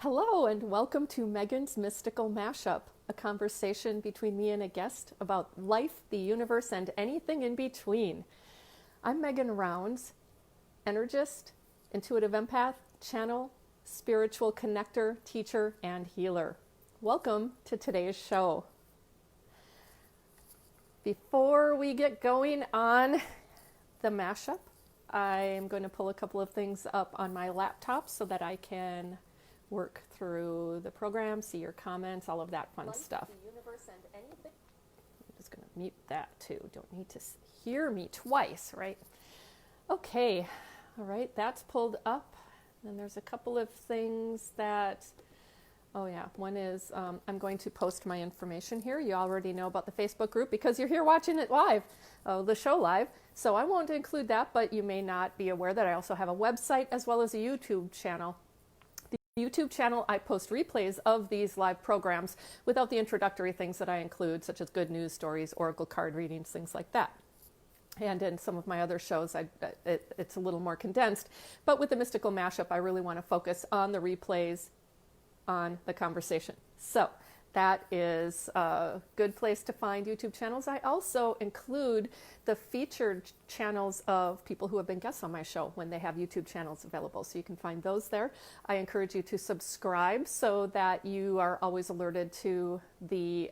Hello and welcome to Megan's Mystical Mashup, a conversation between me and a guest about life, the universe, and anything in between. I'm Megan Rounds, energist, intuitive empath, channel, spiritual connector, teacher, and healer. Welcome to today's show. Before we get going on the mashup, I'm going to pull a couple of things up on my laptop so that I can work through the program, see your comments, all of that fun stuff. The universe and anything. I'm just going to mute that too. Don't need to hear me twice, right? Okay, all right, that's pulled up. And there's a couple of things that, one is I'm going to post my information here. You already know about the Facebook group because you're here watching it live, the show live. So I won't include that, but you may not be aware that I also have a website as well as a YouTube channel. YouTube channel, I post replays of these live programs without the introductory things that I include, such as good news stories, oracle card readings, things like that. And in some of my other shows, it's a little more condensed. But with the Mystical Mashup, I really want to focus on the replays, on the conversation. So that is a good place to find YouTube channels. I also include the featured channels of people who have been guests on my show when they have YouTube channels available. So you can find those there. I encourage you to subscribe so that you are always alerted to the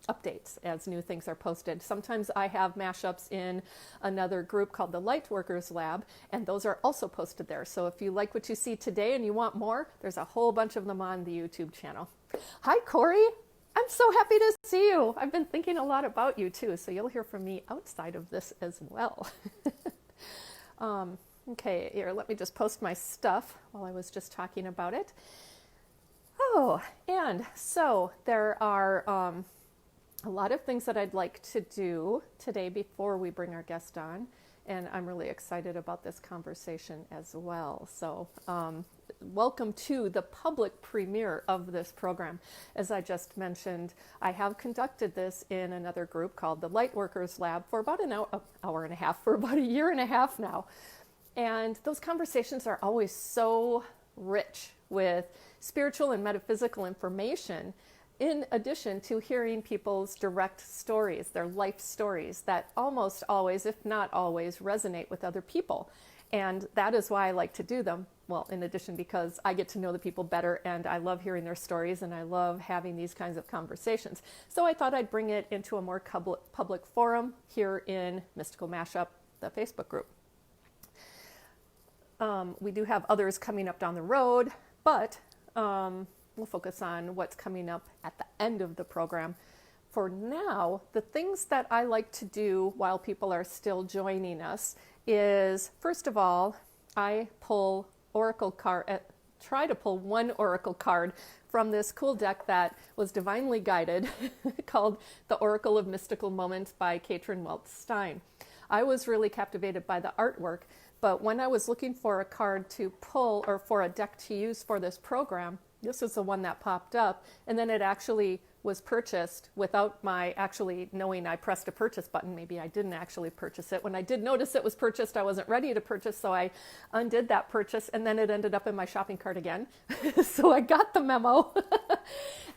updates as new things are posted. Sometimes I have mashups in another group called the Lightworkers Lab, and those are also posted there. So if you like what you see today and you want more, there's a whole bunch of them on the YouTube channel. Hi, Corey. I'm so happy to see you. I've been thinking a lot about you too, so you'll hear from me outside of this as well. Okay, here, let me just post my stuff while I was just talking about it. Oh, and so there are a lot of things that I'd like to do today before we bring our guest on, and I'm really excited about this conversation as well. So welcome to the public premiere of this program. As I just mentioned, I have conducted this in another group called the Lightworkers Lab for about an hour and a half, for about a year and a half now. And those conversations are always so rich with spiritual and metaphysical information, in addition to hearing people's direct stories, their life stories that almost always, if not always, resonate with other people. And that is why I like to do them. Well, in addition, because I get to know the people better and I love hearing their stories and I love having these kinds of conversations. So I thought I'd bring it into a more public forum here in Mystical Mashup, the Facebook group. We do have others coming up down the road, but we'll focus on what's coming up at the end of the program. For now, the things that I like to do while people are still joining us is, first of all, I pull oracle card, try to pull one oracle card from this cool deck that was divinely guided called The Oracle of Mystical Moments by Katrin Welch-Stein. I was really captivated by the artwork, but when I was looking for a card to pull or for a deck to use for this program, this is the one that popped up, and then it actually was purchased without my actually knowing I pressed a purchase button. Maybe I didn't actually purchase it. When I did notice it was purchased, I wasn't ready to purchase, so I undid that purchase, and then it ended up in my shopping cart again. So I got the memo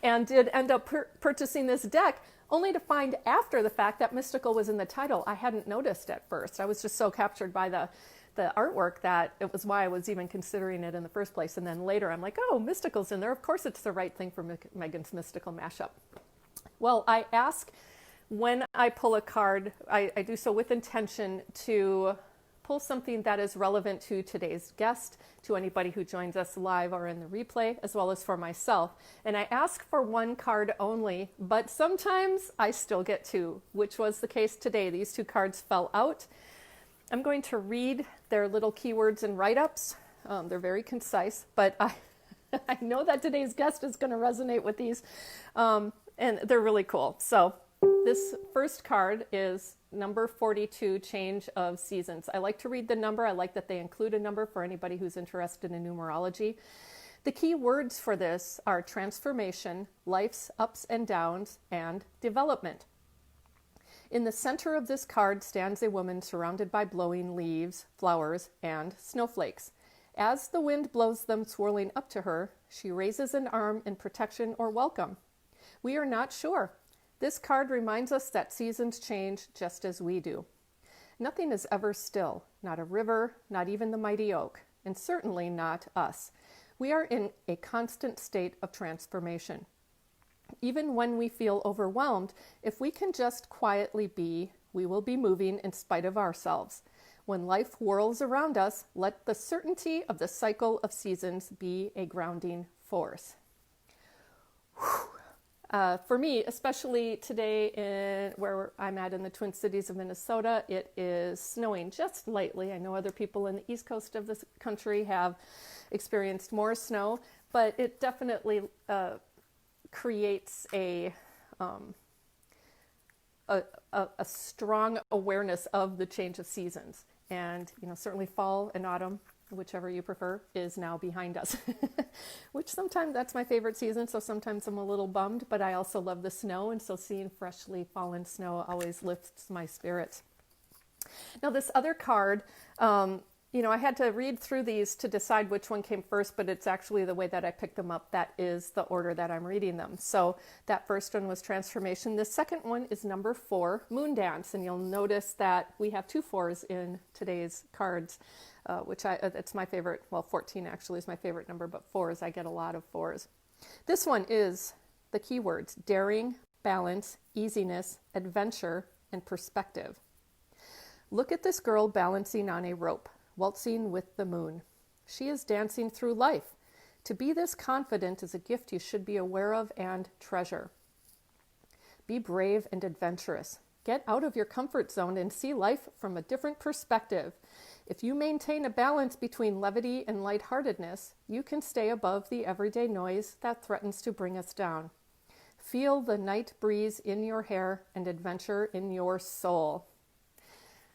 and did end up purchasing this deck, only to find after the fact that mystical was in the title. I hadn't noticed at first. I was just so captured by the artwork that it was why I was even considering it in the first place. And then later I'm like, oh, mystical's in there. Of course it's the right thing for Megan's Mystical Mashup. Well, I ask when I pull a card, I do so with intention to pull something that is relevant to today's guest, to anybody who joins us live or in the replay, as well as for myself. And I ask for one card only, but sometimes I still get two, which was the case today. These two cards fell out. I'm going to read their little keywords and write-ups. They're very concise, but I know that today's guest is going to resonate with these, and they're really cool. So this first card is number 42, Change of Seasons. I like to read the number. I like that they include a number for anybody who's interested in numerology. The key words for this are transformation, life's ups and downs, and development. In the center of this card stands a woman surrounded by blowing leaves, flowers, and snowflakes. As the wind blows them swirling up to her, she raises an arm in protection or welcome. We are not sure. This card reminds us that seasons change just as we do. Nothing is ever still, not a river, not even the mighty oak, and certainly not us. We are in a constant state of transformation. Even when we feel overwhelmed, if we can just quietly be, we will be moving in spite of ourselves. When life whirls around us, let the certainty of the cycle of seasons be a grounding force. For me, especially today where I'm at in the Twin Cities of Minnesota, it is snowing just lightly. I know other people in the east coast of this country have experienced more snow, but it definitely creates a strong awareness of the change of seasons. And, certainly fall and autumn, whichever you prefer, is now behind us. Which sometimes that's my favorite season, so sometimes I'm a little bummed, but I also love the snow, and so seeing freshly fallen snow always lifts my spirits. Now this other card, I had to read through these to decide which one came first, but it's actually the way that I picked them up. That is the order that I'm reading them. So that first one was transformation. The second one is number 4, moon dance. And you'll notice that we have 2 4s in today's cards, which it's my favorite. Well, 14 actually is my favorite number, but 4s, I get a lot of 4s. This one is the keywords: daring, balance, easiness, adventure, and perspective. Look at this girl balancing on a rope, waltzing with the moon. She is dancing through life. To be this confident is a gift you should be aware of and treasure. Be brave and adventurous. Get out of your comfort zone and see life from a different perspective. If you maintain a balance between levity and lightheartedness, you can stay above the everyday noise that threatens to bring us down. Feel the night breeze in your hair and adventure in your soul.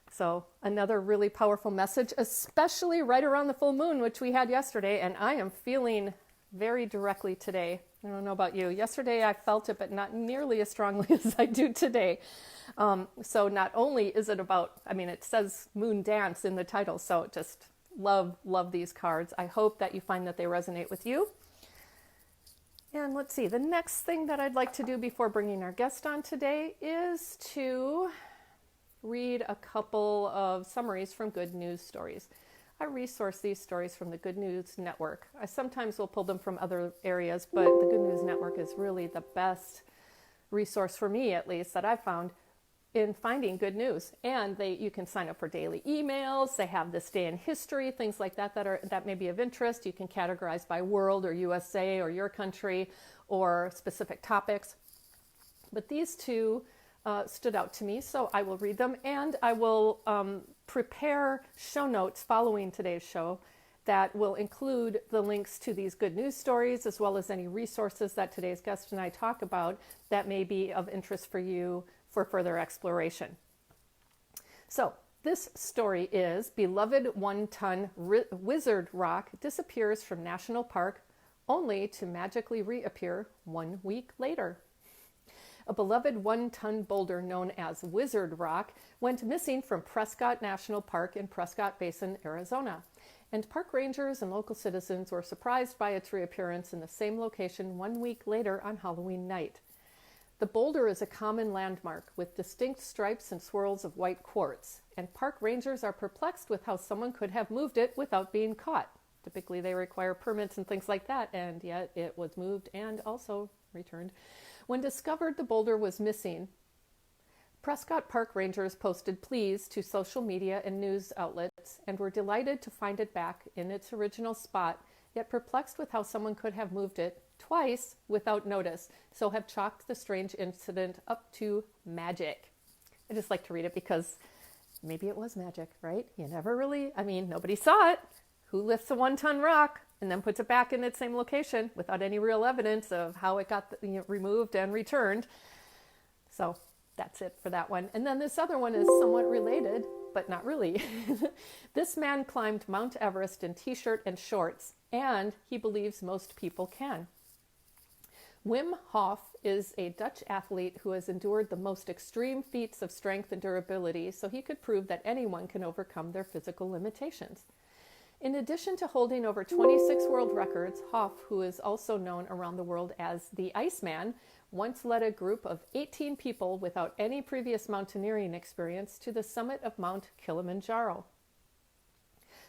So another really powerful message, especially right around the full moon, which we had yesterday, and I am feeling very directly today. I don't know about you. Yesterday I felt it, but not nearly as strongly as I do today. So not only is it about, it says moon dance in the title, so just love these cards. I hope that you find that they resonate with you. And let's see, the next thing that I'd like to do before bringing our guest on today is to read a couple of summaries from Good News Stories. I resource these stories from the Good News Network. I sometimes will pull them from other areas, but the Good News Network is really the best resource for me, at least, that I've found in finding good news. And you can sign up for daily emails. They have this day in history, things like that may be of interest. You can categorize by world or USA or your country or specific topics. But these two stood out to me, so I will read them, and I will prepare show notes following today's show that will include the links to these good news stories, as well as any resources that today's guest and I talk about that may be of interest for you for further exploration. So this story is: beloved 1-ton wizard rock disappears from National Park only to magically reappear 1 week later. A beloved 1-ton boulder known as Wizard Rock went missing from Prescott National Park in Prescott Basin, Arizona, and park rangers and local citizens were surprised by its reappearance in the same location 1 week later on Halloween night. The boulder is a common landmark with distinct stripes and swirls of white quartz, and park rangers are perplexed with how someone could have moved it without being caught. Typically they require permits and things like that, and yet it was moved and also returned. When discovered the boulder was missing, Prescott Park Rangers posted pleas to social media and news outlets and were delighted to find it back in its original spot, yet perplexed with how someone could have moved it twice without notice, so have chalked the strange incident up to magic. I just like to read it because maybe it was magic, right? You never really, nobody saw it. Who lifts a 1-ton rock and then puts it back in its same location without any real evidence of how it got removed and returned? So that's it for that one. And then this other one is somewhat related, but not really. This man climbed Mount Everest in t-shirt and shorts, and he believes most people can. Wim Hof is a Dutch athlete who has endured the most extreme feats of strength and durability, so he could prove that anyone can overcome their physical limitations. In addition to holding over 26 world records, Hoff, who is also known around the world as the Iceman, once led a group of 18 people without any previous mountaineering experience to the summit of Mount Kilimanjaro.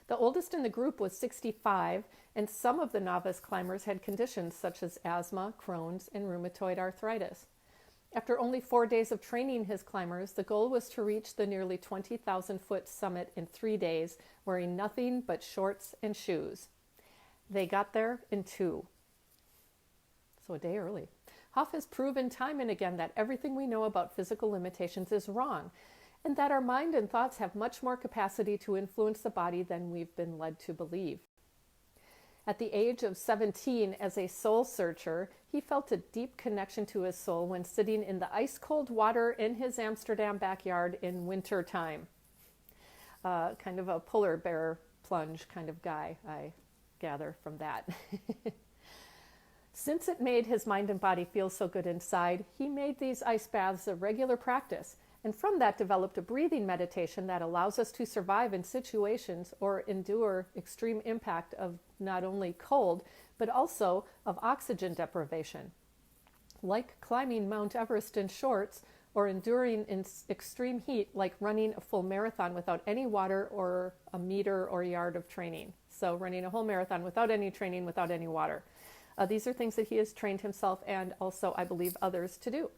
The oldest in the group was 65, and some of the novice climbers had conditions such as asthma, Crohn's, and rheumatoid arthritis. After only 4 days of training his climbers, the goal was to reach the nearly 20,000-foot summit in 3 days, wearing nothing but shorts and shoes. They got there in 2. So a day early. Hoff has proven time and again that everything we know about physical limitations is wrong, and that our mind and thoughts have much more capacity to influence the body than we've been led to believe. At the age of 17, as a soul searcher, he felt a deep connection to his soul when sitting in the ice-cold water in his Amsterdam backyard in winter time. Kind of a polar bear plunge kind of guy, I gather from that. Since it made his mind and body feel so good inside, he made these ice baths a regular practice, and from that developed a breathing meditation that allows us to survive in situations or endure extreme impact of not only cold, but also of oxygen deprivation. Like climbing Mount Everest in shorts, or enduring in extreme heat, like running a full marathon without any water or a meter or yard of training. So running a whole marathon without any training, without any water. These are things that he has trained himself and also, I believe, others to do.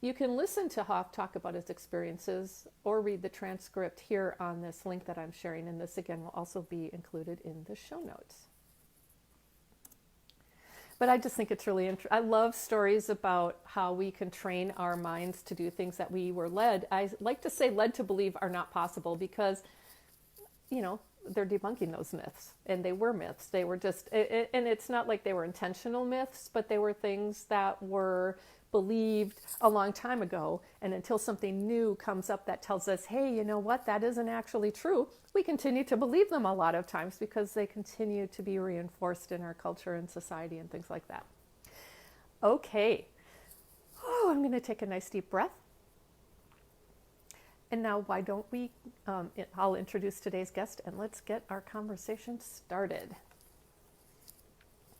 You can listen to Hoff talk about his experiences or read the transcript here on this link that I'm sharing, and this again will also be included in the show notes. But I just think it's really interesting. I love stories about how we can train our minds to do things that we were I like to say led to believe are not possible, because, you know, they're debunking those myths, and they were myths. They were just, and it's not like they were intentional myths, but they were things that were believed a long time ago, and until something new comes up that tells us, hey, you know what, that isn't actually true, we continue to believe them a lot of times because they continue to be reinforced in our culture and society and things like that. Okay. I'm going to take a nice deep breath. And now why don't we, I'll introduce today's guest and let's get our conversation started.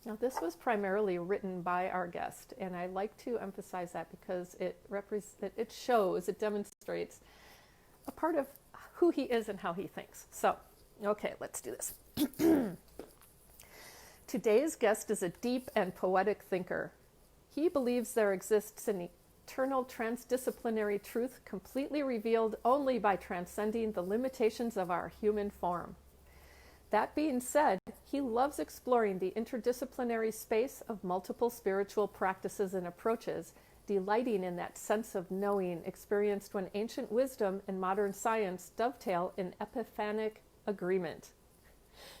Now, this was primarily written by our guest, and I like to emphasize that because it demonstrates a part of who he is and how he thinks. So, okay, let's do this. Today's guest is a deep and poetic thinker. He believes there exists an eternal transdisciplinary truth completely revealed only by transcending the limitations of our human form. That being said, he loves exploring the interdisciplinary space of multiple spiritual practices and approaches, delighting in that sense of knowing experienced when ancient wisdom and modern science dovetail in epiphanic agreement.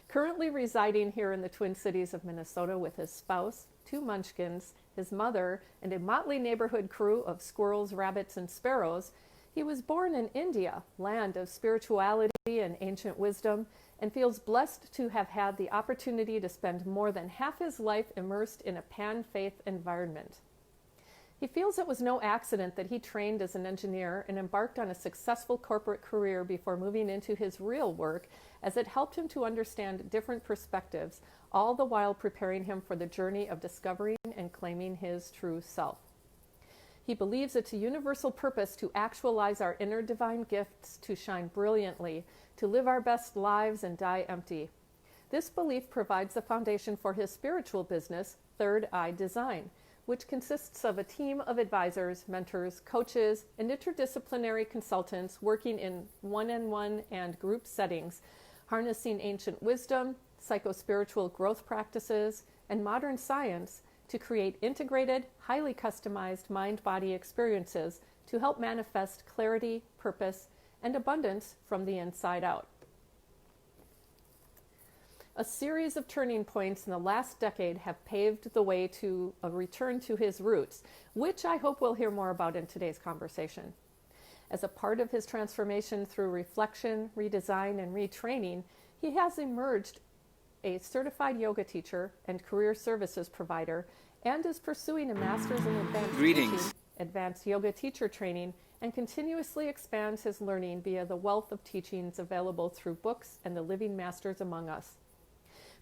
Currently residing here in the Twin Cities of Minnesota with his spouse, 2 munchkins, his mother, and a motley neighborhood crew of squirrels, rabbits, and sparrows, he was born in India, land of spirituality and ancient wisdom, and feels blessed to have had the opportunity to spend more than half his life immersed in a pan-faith environment. He feels it was no accident that he trained as an engineer and embarked on a successful corporate career before moving into his real work, as it helped him to understand different perspectives, all the while preparing him for the journey of discovering and claiming his true self. He believes it's a universal purpose to actualize our inner divine gifts, to shine brilliantly, to live our best lives and die empty. This belief provides the foundation for his spiritual business, Third Eye Design, which consists of a team of advisors, mentors, coaches, and interdisciplinary consultants working in one-on-one and group settings, harnessing ancient wisdom, psychospiritual growth practices, and modern science to create integrated, highly customized mind-body experiences to help manifest clarity, purpose, and abundance from the inside out. A series of turning points in the last decade have paved the way to a return to his roots, which I hope we'll hear more about in today's conversation. As a part of his transformation through reflection, redesign, and retraining, he has emerged a certified yoga teacher and career services provider, and is pursuing a master's in advanced teaching, advanced yoga teacher training, and continuously expands his learning via the wealth of teachings available through books and the living masters among us.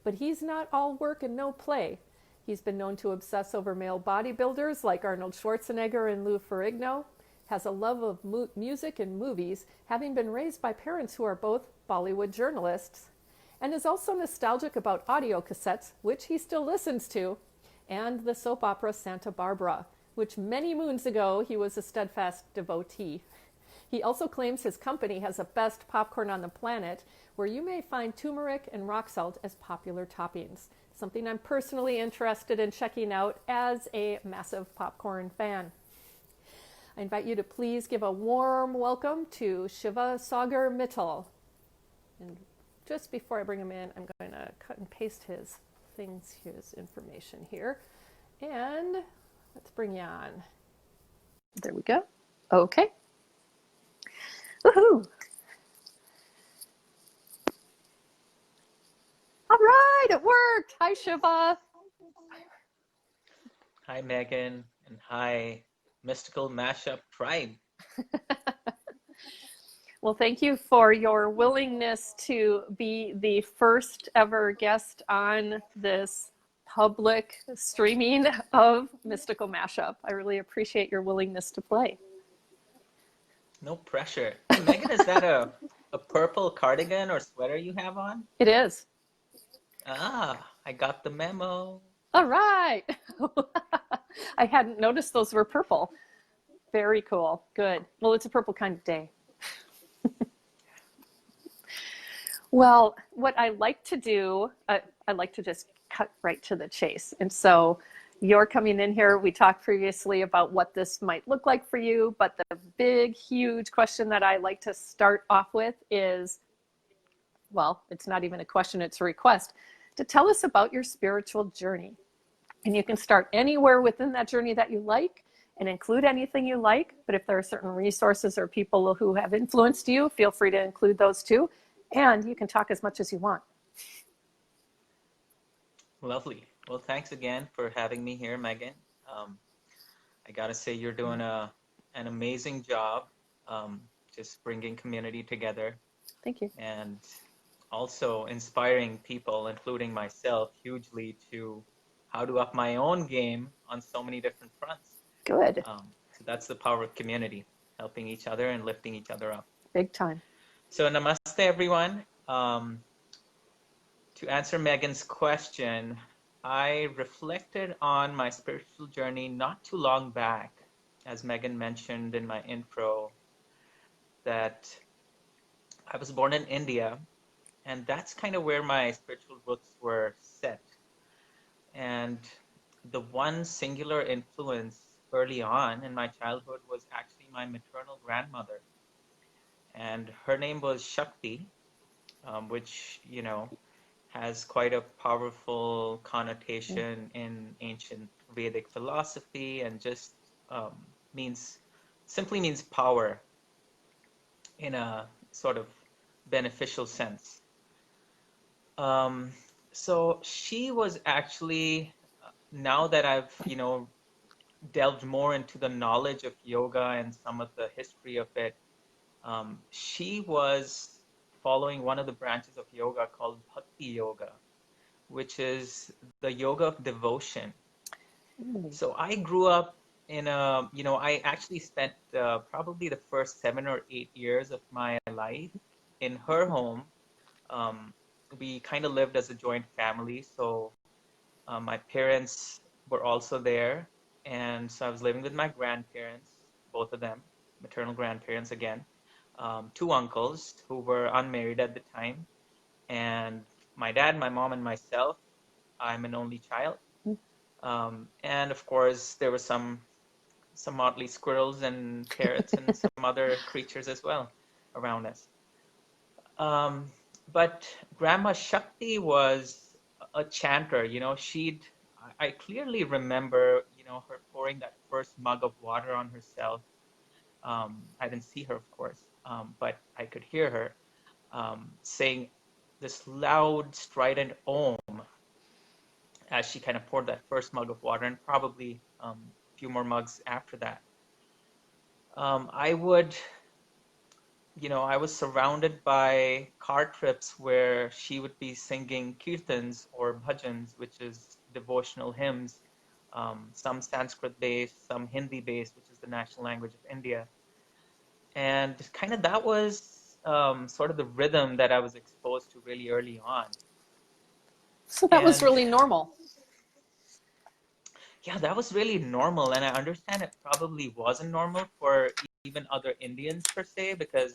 But he's not all work and no play. He's been known to obsess over male bodybuilders like Arnold Schwarzenegger and Lou Ferrigno, has a love of music and movies, having been raised by parents who are both Bollywood journalists, and is also nostalgic about audio cassettes, which he still listens to, and the soap opera Santa Barbara, which many moons ago he was a steadfast devotee. He also claims his company has the best popcorn on the planet, where you may find turmeric and rock salt as popular toppings, something I'm personally interested in checking out as a massive popcorn fan. I invite you to please give a warm welcome to Shiva Mittal. And just before I bring him in, I'm going to cut and paste his information here. And let's bring you on. There we go. Okay. Woohoo! All right, it worked. Hi, Shiva. Hi, Megan, and hi, Mystical Mashup Tribe. Well, thank you for your willingness to be the first ever guest on this public streaming of Mystical Mashup. I really appreciate your willingness to play. No pressure. Hey, Megan, is that a purple cardigan or sweater you have on? It is. Ah, I got the memo. All right. I hadn't noticed those were purple. Very cool. Good. Well, it's a purple kind of day. Well, what I like to do, I like to just cut right to the chase. And so you're coming in here. We talked previously about what this might look like for you, but the big, huge question that I like to start off with is, well, it's not even a question, it's a request, to tell us about your spiritual journey. And you can start anywhere within that journey that you like and include anything you like. But if there are certain resources or people who have influenced you, feel free to include those too. And you can talk as much as you want. Lovely. Well, thanks again for having me here, Megan. I gotta say you're doing an amazing job, just bringing community together. Thank you. And also inspiring people, including myself, hugely to how to up my own game on so many different fronts. Good. So that's the power of community, helping each other and lifting each other up. Big time. So namaste, everyone. To answer Megan's question, I reflected on my spiritual journey not too long back, as Megan mentioned in my intro, that I was born in India, and that's kind of where my spiritual roots were set. And the one singular influence early on in my childhood was actually my maternal grandmother. And her name was Shakti, which, you know, has quite a powerful connotation in ancient Vedic philosophy, and just simply means power in a sort of beneficial sense. So she was actually, now that I've, delved more into the knowledge of yoga and some of the history of it, she was following one of the branches of yoga called Bhakti Yoga, which is the yoga of devotion. So I grew up in I actually spent probably the first 7 or 8 years of my life in her home. We kind of lived as a joint family. So my parents were also there. And so I was living with my grandparents, both of them, maternal grandparents again. 2 uncles who were unmarried at the time, and my dad, my mom, and myself. I'm an only child. And of course, there were some motley squirrels and parrots and some other creatures as well around us. But Grandma Shakti was a chanter. I clearly remember, her pouring that first mug of water on herself. I didn't see her, of course, but I could hear her saying this loud, strident Om as she kind of poured that first mug of water, and probably a few more mugs after that. I would I was surrounded by car trips where she would be singing kirtans or bhajans, which is devotional hymns, some Sanskrit based, some Hindi based, which is the national language of India. And kind of that was sort of the rhythm that I was exposed to really early on. So that was And really normal. yeah, that was really normal. And I understand it probably wasn't normal for even other Indians per se, because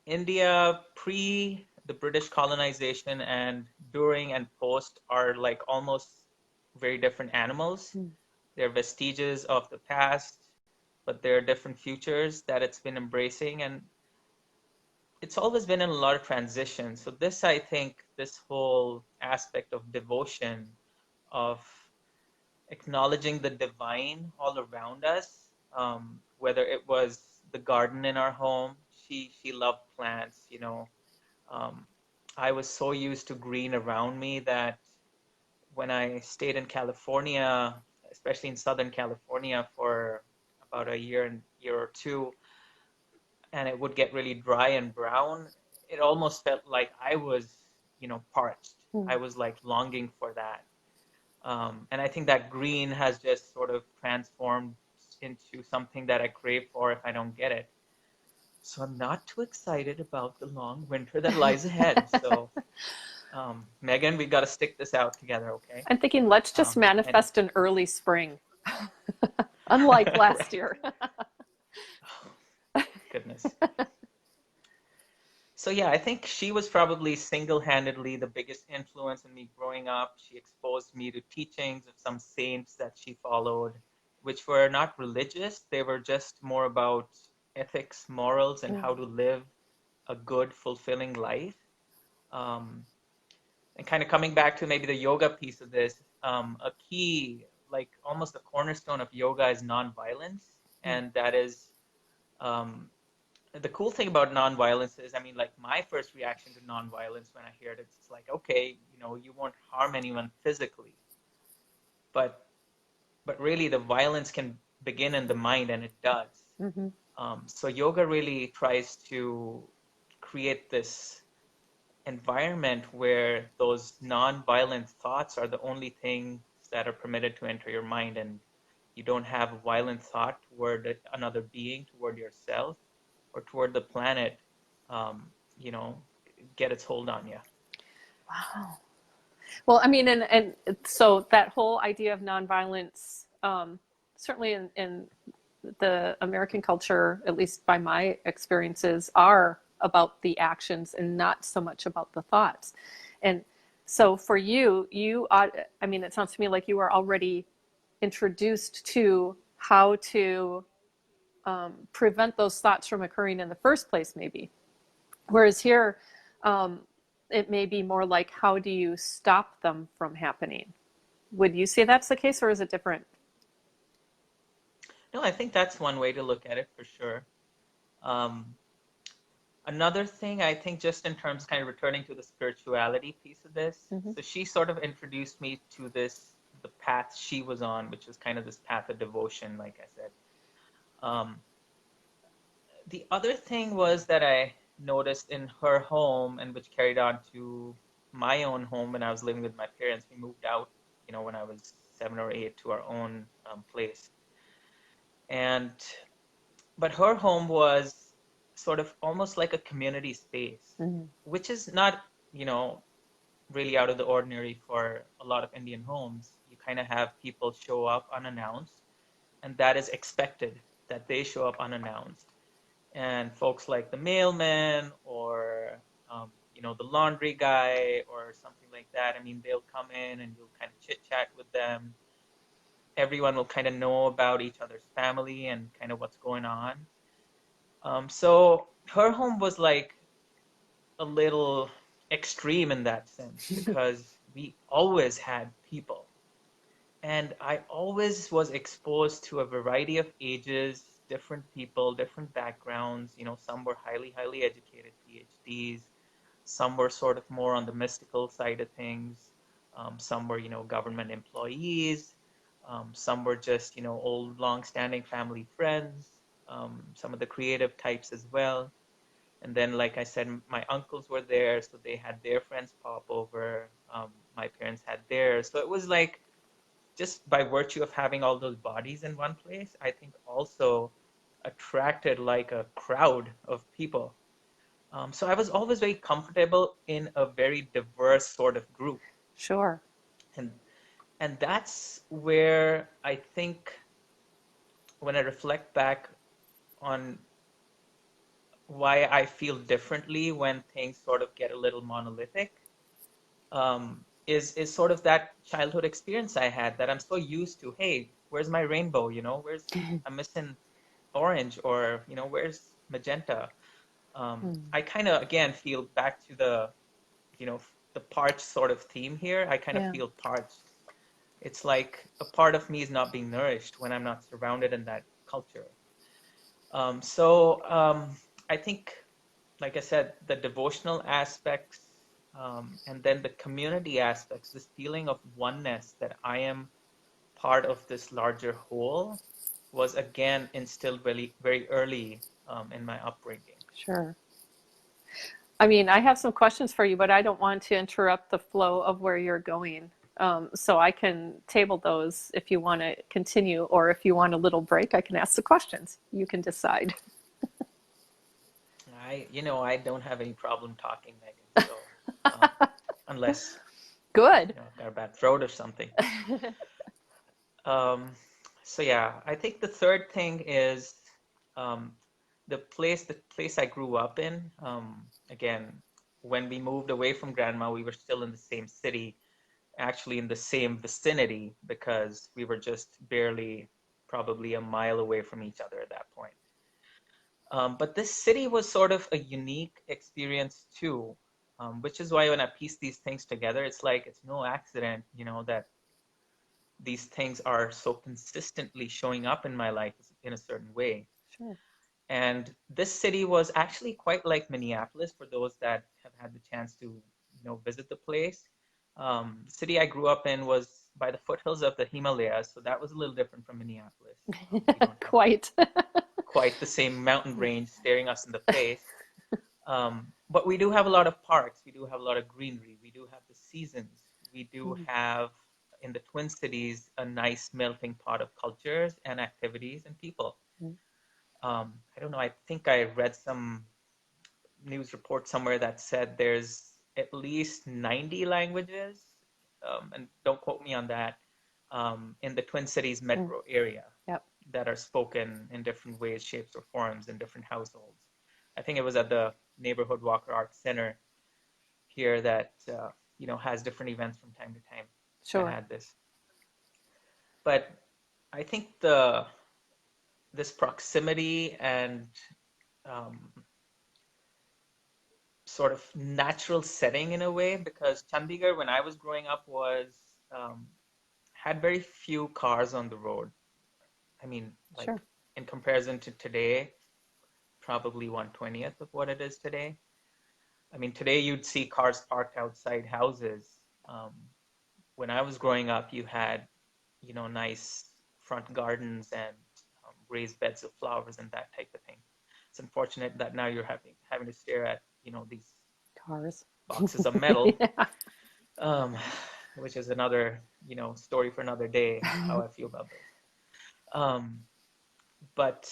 India pre the British colonization and during and post are like almost very different animals. Mm. They're vestiges of the past, but they're different futures that it's been embracing. And it's always been in a lot of transition. So this, I think, this whole aspect of devotion, of acknowledging the divine all around us, whether it was the garden in our home, she loved plants, Um, I was so used to green around me that when I stayed in California, especially in Southern California for about a year or two, and it would get really dry and brown, it almost felt like I was, parched. Mm. I was like longing for that. And I think that green has just sort of transformed into something that I crave for if I don't get it. So I'm not too excited about the long winter that lies ahead. So, Megan, we got to stick this out together, okay? I'm thinking, let's just And manifest an early spring, unlike last right. year. Goodness. So yeah, I think she was probably single-handedly the biggest influence in me growing up. She exposed me to teachings of some saints that she followed, which were not religious. They were just more about ethics, morals, and how to live a good, fulfilling life. Um, and kind of coming back to maybe the yoga piece of this, a key, like almost the cornerstone of yoga is nonviolence. And that is um, the cool thing about nonviolence is, I mean, like my first reaction to nonviolence when I hear it, it's like, okay, you won't harm anyone physically, but really the violence can begin in the mind, and it does. Mm-hmm. So yoga really tries to create this environment where those non-violent thoughts are the only things that are permitted to enter your mind, and you don't have a violent thought toward another being, toward yourself, or toward the planet, um, you know, get its hold on you. Wow. Well, I mean, and so that whole idea of nonviolence, certainly in the American culture, at least by my experiences, are about the actions and not so much about the thoughts. And so for you, I mean, it sounds to me like you are already introduced to how to prevent those thoughts from occurring in the first place, maybe. Whereas here, um, it may be more like, how do you stop them from happening? Would you say that's the case, or is it different? No, I think that's one way to look at it for sure. Um, Another thing, I think, just in terms kind of returning to the spirituality piece of this, Mm-hmm. so she sort of introduced me to the path she was on, which is kind of this path of devotion, like I said. Um, the other thing was that I noticed in her home, and which carried on to my own home when I was living with my parents. We moved out, when I was 7 or 8 to our own place. And but her home was sort of almost like a community space, Mm-hmm. which is not, really out of the ordinary for a lot of Indian homes. You kind of have people show up unannounced, and that is expected that they show up unannounced. And folks like the mailman or, the laundry guy or something like that, I mean, they'll come in and you'll kind of chit chat with them. Everyone will kind of know about each other's family and kind of what's going on. So her home was like a little extreme in that sense because we always had people. And I always was exposed to a variety of ages, different people, different backgrounds. Some were highly, highly educated PhDs. Some were sort of more on the mystical side of things. Some were, government employees. Some were just, old, long-standing family friends. Some of the creative types as well. And then, like I said, my uncles were there, so they had their friends pop over. My parents had theirs. So it was like, just by virtue of having all those bodies in one place, I think also attracted like a crowd of people. So I was always very comfortable in a very diverse sort of group. Sure. And and that's where I think, when I reflect back on why I feel differently when things sort of get a little monolithic, is sort of that childhood experience I had, that I'm so used to. Hey, where's my rainbow? I'm missing orange, or where's magenta? I kind of again feel back to the parched sort of theme here. I kind of Yeah. feel parched. It's like a part of me is not being nourished when I'm not surrounded in that culture. So I think, like I said, the devotional aspects, and then the community aspects, this feeling of oneness, that I am part of this larger whole, was again instilled very, very early in my upbringing. Sure. I mean, I have some questions for you, but I don't want to interrupt the flow of where you're going. So I can table those if you want to continue, or if you want a little break, I can ask the questions. You can decide. I don't have any problem talking, Megan. So unless Good. I've got a bad throat or something. Um, so yeah, I think the third thing is, um, the place I grew up in. Again, when we moved away from grandma, we were still in the same city, actually in the same vicinity, because we were just barely, probably a mile away from each other at that point. But this city was sort of a unique experience too, which is why when I piece these things together, it's like it's no accident, that these things are so consistently showing up in my life in a certain way. Sure. And this city was actually quite like Minneapolis, for those that have had the chance to, visit the place. The city I grew up in was by the foothills of the Himalayas, so that was a little different from Minneapolis. We don't have Quite. quite the same mountain range staring us in the face. But we do have a lot of parks. We do have a lot of greenery. We do have the seasons. We do have, in the Twin Cities, a nice melting pot of cultures and activities and people. I don't know. I think I read some news report somewhere that said there's at least 90 languages, and don't quote me on that, in the Twin Cities metro area, Yep. that are spoken in different ways, shapes, or forms in different households. I think it was at the Neighborhood Walker Arts Center here that has different events from time to time that Sure. had this. But I think this proximity and um, sort of natural setting, in a way, because Chandigarh, when I was growing up, was um, had very few cars on the road. I mean, like, Sure. in comparison to today, probably 1/20th of what it is today. I mean, today you'd see cars parked outside houses. Um, when I was growing up, you had, nice front gardens and raised beds of flowers and that type of thing. It's unfortunate that now you're having to stare at, these Cars. boxes of metal, Yeah. um, which is another, story for another day, how I feel about those. Um, but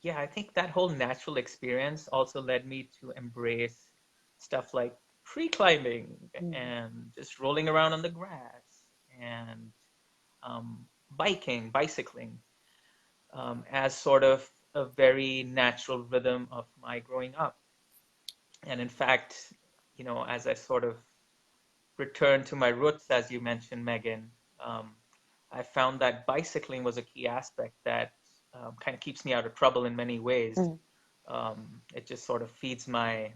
yeah, I think that whole natural experience also led me to embrace stuff like tree climbing and just rolling around on the grass, and bicycling, as sort of a very natural rhythm of my growing up. And in fact, as I sort of return to my roots, as you mentioned, Megan, um, I found that bicycling was a key aspect that kind of keeps me out of trouble in many ways. It just sort of feeds my,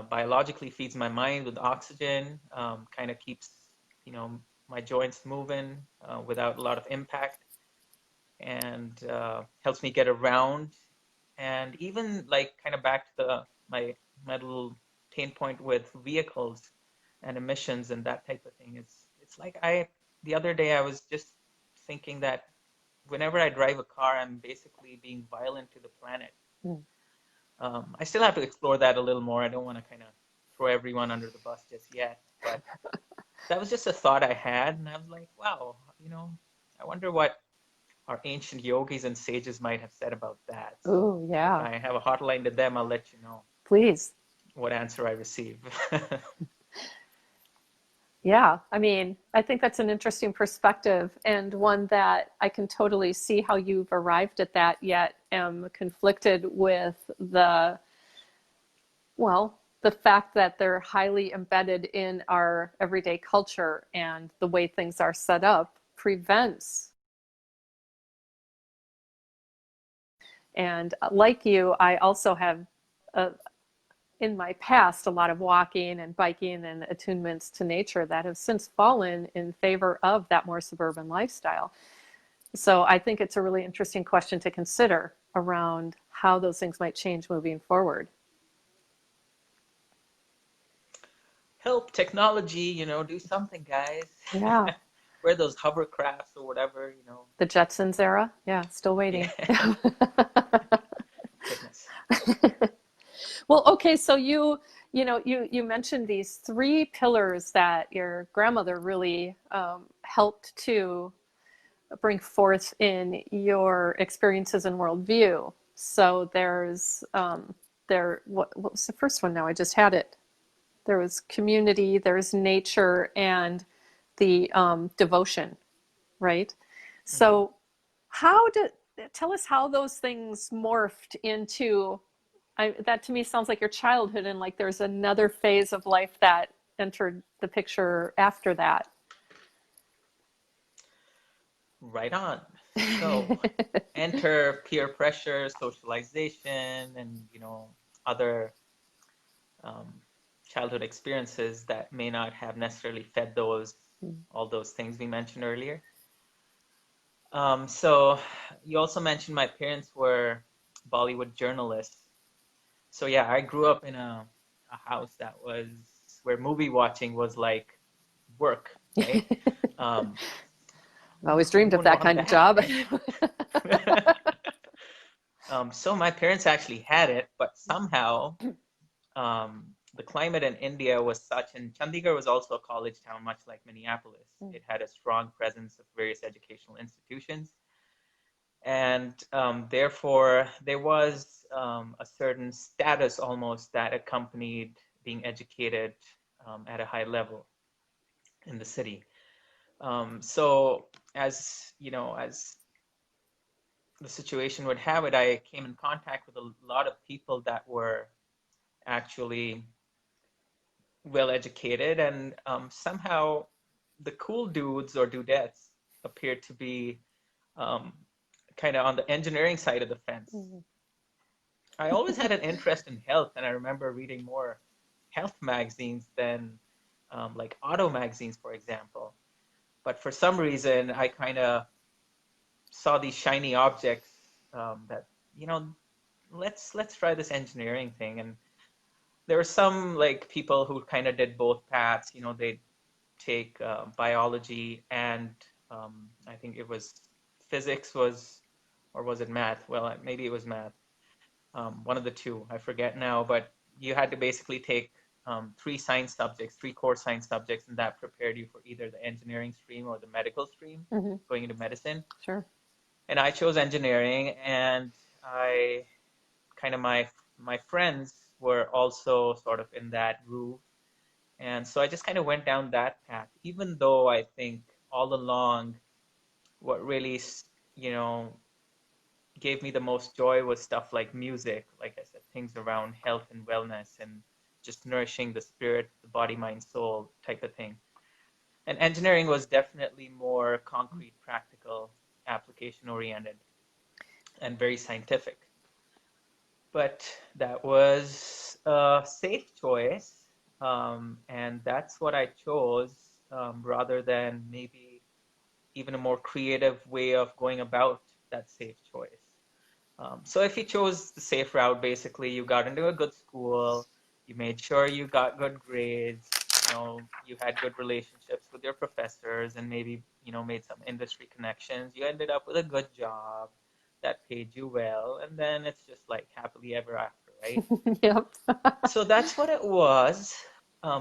biologically feeds my mind with oxygen, kind of keeps, my joints moving without a lot of impact, and helps me get around. And even like kind of back to my little pain point with vehicles and emissions and that type of thing. It's like the other day I was just thinking that whenever I drive a car, I'm basically being violent to the planet. I still have to explore that a little more. I don't want to kind of throw everyone under the bus just yet, but that was just a thought I had, and I was like, wow, I wonder what our ancient yogis and sages might have said about that. So Ooh, if yeah. I have a hotline to them, I'll let you know Please. what answer I receive. Yeah, I mean, I think that's an interesting perspective and one that I can totally see how you've arrived at that, yet am conflicted with the fact that they're highly embedded in our everyday culture, and the way things are set up prevents. And like you, I also have in my past a lot of walking and biking and attunements to nature that have since fallen in favor of that more suburban lifestyle. So I think it's a really interesting question to consider around how those things might change moving forward. Help technology, do something, guys. Yeah. Wear those hovercrafts or whatever. The Jetsons era. Yeah, still waiting. Yeah. Goodness. Well, okay, so you mentioned these three pillars that your grandmother really helped to bring forth in your experiences and worldview. So there's what was the first one now? I just had it. There was community, there's nature, and the devotion, right? So tell us how those things morphed into, that to me sounds like your childhood, and like there's another phase of life that entered the picture after that. Right on. So enter peer pressure, socialization, and other childhood experiences that may not have necessarily fed all those things we mentioned earlier. So you also mentioned my parents were Bollywood journalists. So yeah, I grew up in a house that was where movie watching was like work, right? I've always dreamed Who of wouldn't that want kind of job. that? So my parents actually had it, but somehow the climate in India was such, and Chandigarh was also a college town, much like Minneapolis. It had a strong presence of various educational institutions. And therefore, there was a certain status almost that accompanied being educated at a high level in the city. So as the situation would have it, I came in contact with a lot of people that were actually well educated, and somehow the cool dudes or dudettes appeared to be um, kind of on the engineering side of the fence. I always had an interest in health, and I remember reading more health magazines than like auto magazines, for example. But for some reason, I kind of saw these shiny objects that let's try this engineering thing. And there were some like people who kind of did both paths. They take biology and I think it was physics or was it math? Well, maybe it was math. One of the two, I forget now, but you had to basically take three core science subjects, and that prepared you for either the engineering stream or the medical stream, going into medicine. Sure. And I chose engineering, and I kind of my friends were also sort of in that groove. And so I just kind of went down that path, even though I think all along what really, gave me the most joy was stuff like music, like I said, things around health and wellness and just nourishing the spirit, the body, mind, soul type of thing. And engineering was definitely more concrete, practical, application oriented, and very scientific. But that was a safe choice. And that's what I chose rather than maybe even a more creative way of going about that safe choice. So if you chose the safe route, basically you got into a good school, you made sure you got good grades, you had good relationships with your professors, and maybe, made some industry connections. You ended up with a good job that paid you well, and then it's just like happily ever after, right? Yep. So that's what it was,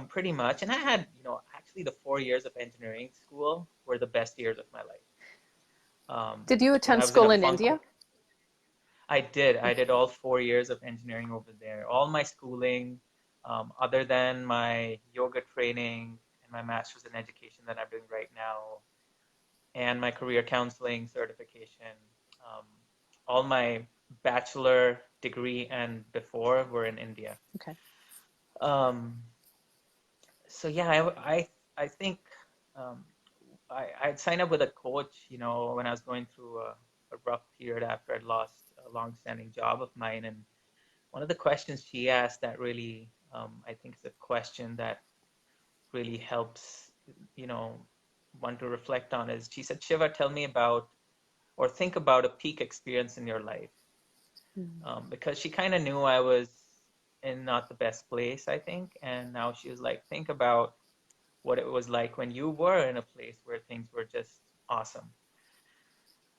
pretty much. And I had, actually the 4 years of engineering school were the best years of my life. Did you When attend I was in a school in funk, India? I did. I did all 4 years of engineering over there. All my schooling, other than my yoga training and my master's in education that I'm doing right now, and my career counseling certification, um, all my bachelor degree and before were in India. Okay. Um, so yeah, I think um, I'd signed up with a coach, when I was going through a rough period after I'd lost a long-standing job of mine. And one of the questions she asked that really, I think is a question that really helps, you know, one to reflect on is she said, Shiva, tell me about or think about a peak experience in your life. Because she kind of knew I was in not the best place, I think. And now she was like, think about what it was like when you were in a place where things were just awesome.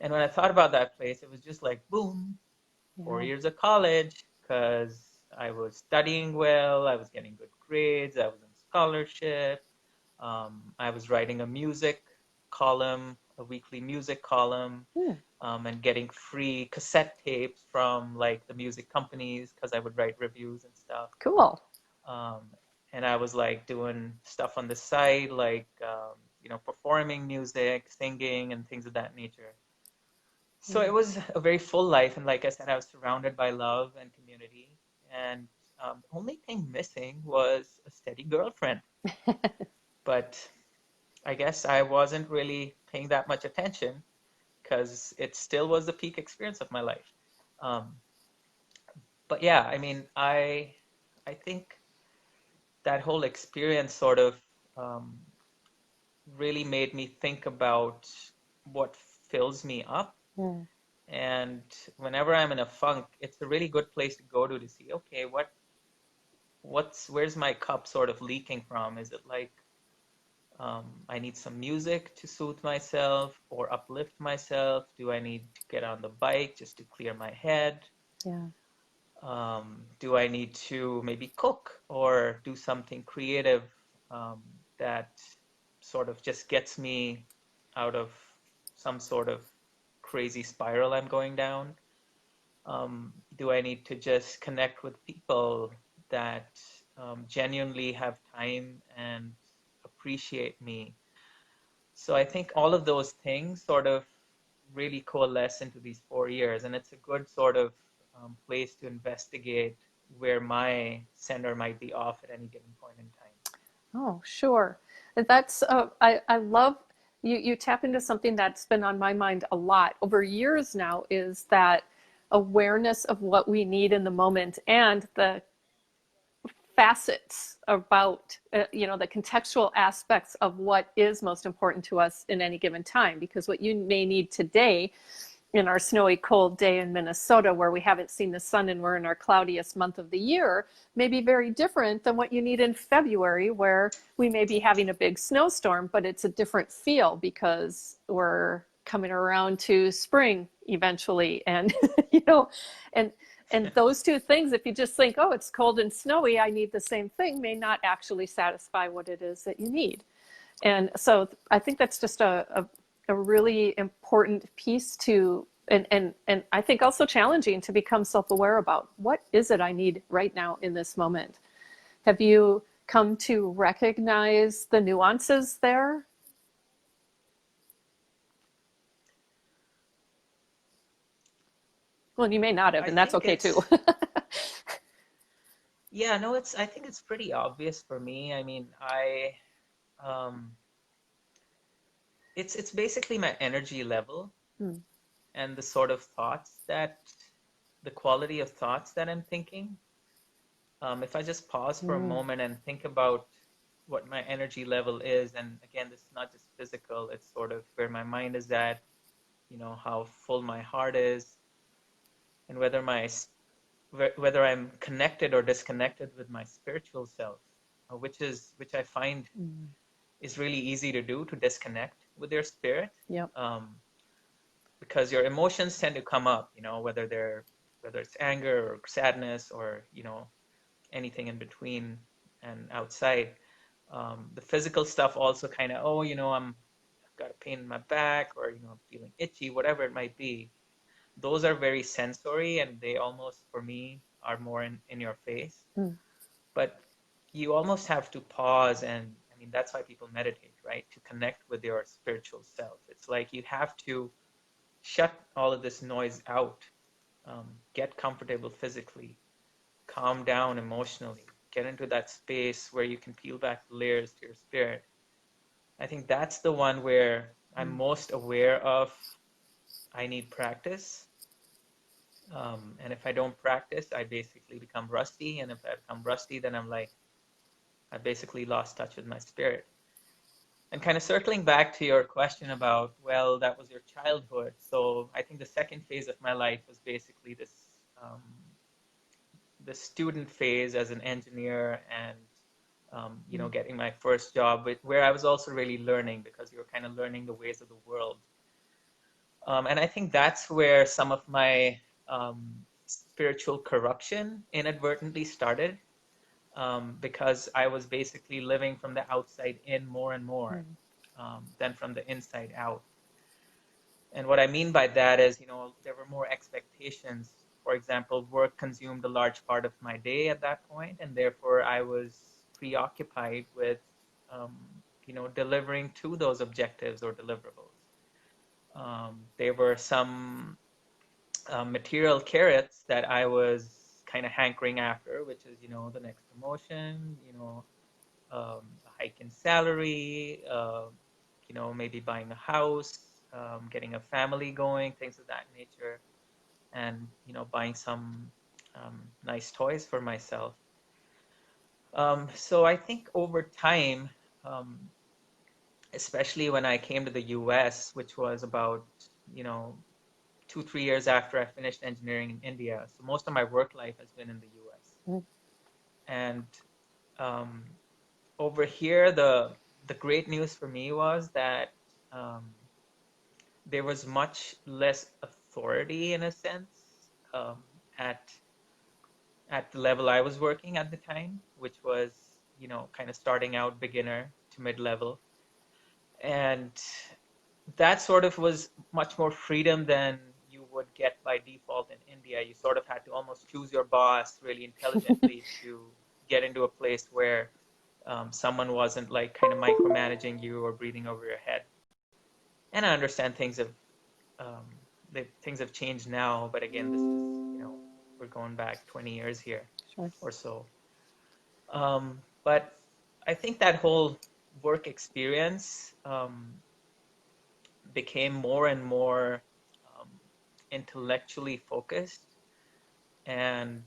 And when I thought about that place, it was just like, boom, four Yeah. years of college, because I was studying well, I was getting good grades, I was in scholarship, I was writing a music column, a weekly music column, Hmm. and getting free cassette tapes from like the music companies because I would write reviews and stuff. Cool. Um, and I was like doing stuff on the side, like performing music, singing, and things of that nature. So it was a very full life, and like I said, I was surrounded by love and community. And the only thing missing was a steady girlfriend. But I guess I wasn't really paying that much attention because it still was the peak experience of my life. Um, but yeah, I mean, I think that whole experience sort of um, really made me think about what fills me up. Hmm. And whenever I'm in a funk, it's a really good place to go to see, okay, where's my cup sort of leaking from? Is it like I need some music to soothe myself or uplift myself? Do I need to get on the bike just to clear my head? Yeah. Do I need to maybe cook or do something creative that sort of just gets me out of some sort of crazy spiral I'm going down? Do I need to just connect with people that genuinely have time and appreciate me? So I think all of those things sort of really coalesce into these 4 years, and it's a good sort of place to investigate where my center might be off at any given point in time. Oh, sure. That's I love you tap into something that's been on my mind a lot over years now, is that awareness of what we need in the moment and the facets about the contextual aspects of what is most important to us in any given time, because what you may need today in our snowy cold day in Minnesota, where we haven't seen the sun and we're in our cloudiest month of the year, may be very different than what you need in February, where we may be having a big snowstorm, but it's a different feel because we're coming around to spring eventually. And and those two things, if you just think, oh, it's cold and snowy, I need the same thing, may not actually satisfy what it is that you need. And so I think that's just a really important piece to, and I think also challenging to become self-aware about what is it I need right now in this moment. Have you come to recognize the nuances there? Well, you may not have, I and that's think okay too. yeah, no, I think it's pretty obvious for me. I mean, um, it's basically my energy level Hmm. and the sort of the quality of thoughts that I'm thinking. If I just pause for a Mm. moment and think about what my energy level is, and again, this is not just physical, it's sort of where my mind is at, how full my heart is, and whether I'm connected or disconnected with my spiritual self, which I find Mm. is really easy to do, to disconnect with your spirit. Yep. Because your emotions tend to come up, whether they're whether it's anger or sadness or, anything in between and outside. The physical stuff also kind of, I've got a pain in my back, or, I'm feeling itchy, whatever it might be. Those are very sensory, and they almost, for me, are more in your face. But you almost have to pause, and I mean, that's why people meditate, right? To connect with your spiritual self. It's like you have to shut all of this noise out, get comfortable physically, calm down emotionally, get into that space where you can peel back the layers to your spirit. I think that's the one where I'm most aware of I need practice. And if I don't practice, I basically become rusty. And if I become rusty, then I'm like, I basically lost touch with my spirit. And kind of circling back to your question about, well, that was your childhood. So I think the second phase of my life was basically this, the student phase as an engineer, and getting my first job, where I was also really learning, because you're kind of learning the ways of the world. And I think that's where some of my spiritual corruption inadvertently started, because I was basically living from the outside in more and more than from the inside out. And what I mean by that is, there were more expectations. For example, work consumed a large part of my day at that point, and therefore I was preoccupied with, delivering to those objectives or deliverables. There were some material carrots that I was kind of hankering after, which is, the next promotion, a hike in salary, maybe buying a house, getting a family going, things of that nature, and, buying some nice toys for myself. So I think over time, especially when I came to the US, which was about, 2-3 years after I finished engineering in India. So most of my work life has been in the US. And over here, the great news for me was that there was much less authority, in a sense, at the level I was working at the time, which was, kind of starting out beginner to mid-level. And that sort of was much more freedom than you would get by default in India. You sort of had to almost choose your boss really intelligently to get into a place where someone wasn't like kind of micromanaging you or breathing over your head. And I understand things have changed now, but again, this is, we're going back 20 years here or so. But I think that whole work experience became more and more intellectually focused. And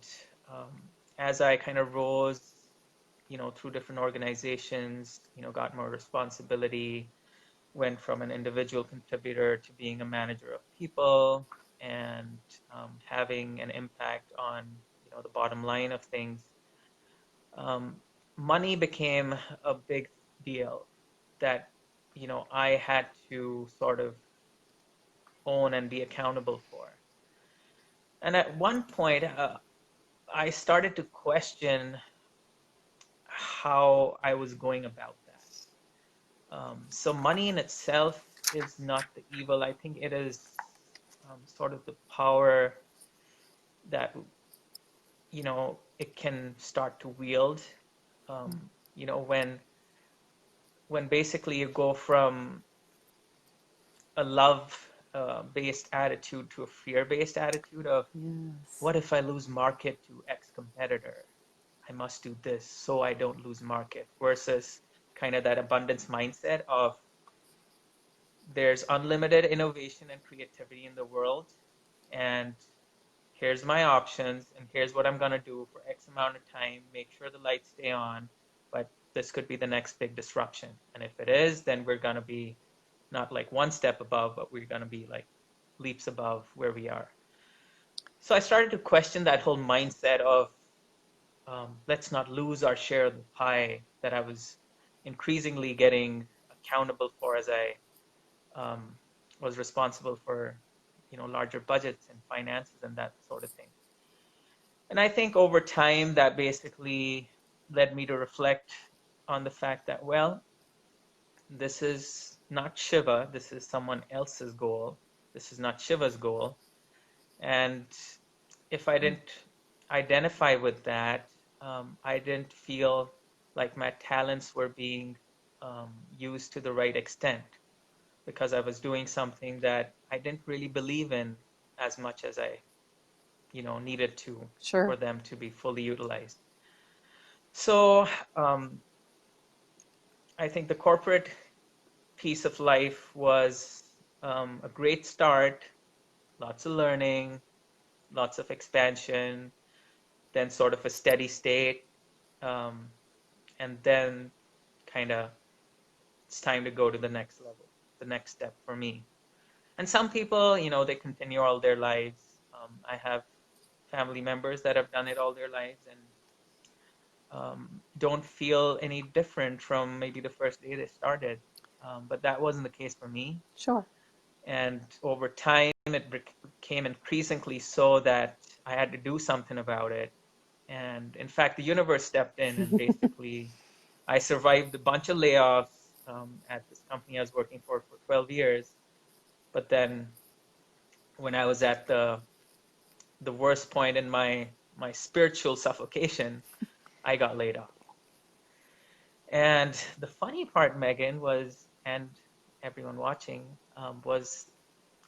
as I kind of rose, through different organizations, got more responsibility, went from an individual contributor to being a manager of people, and having an impact on, the bottom line of things. Money became a big deal that, I had to sort of own and be accountable for. And at one point, I started to question how I was going about that. So money in itself is not the evil. I think it is sort of the power that, it can start to wield. When basically you go from a love based attitude to a fear based attitude of, what if I lose market to X competitor? I must do this so I don't lose market, versus kind of that abundance mindset of, there's unlimited innovation and creativity in the world, and here's my options, and here's what I'm going to do for X amount of time, make sure the lights stay on, but this could be the next big disruption. And if it is, then we're going to be not like one step above, but we're going to be like leaps above where we are. So I started to question that whole mindset of, let's not lose our share of the pie that I was increasingly getting accountable for as I was responsible for, larger budgets and finances and that sort of thing. And I think over time that basically led me to reflect on the fact that, well, this is not Shiva, this is someone else's goal. This is not Shiva's goal. And if I didn't identify with that, I didn't feel like my talents were being used to the right extent because I was doing something that I didn't really believe in as much as I, needed to Sure. for them to be fully utilized. So I think the corporate piece of life was a great start, lots of learning, lots of expansion, then sort of a steady state, um, and then kind of it's time to go to the next level, the next step for me. And some people, they continue all their lives. I have family members that have done it all their lives and don't feel any different from maybe the first day they started. But that wasn't the case for me. Sure. And over time, it became increasingly so that I had to do something about it. And in fact, the universe stepped in and basically I survived a bunch of layoffs at this company I was working for 12 years. But then when I was at the worst point in my spiritual suffocation, I got laid off. And the funny part, Megan, was, and everyone watching, was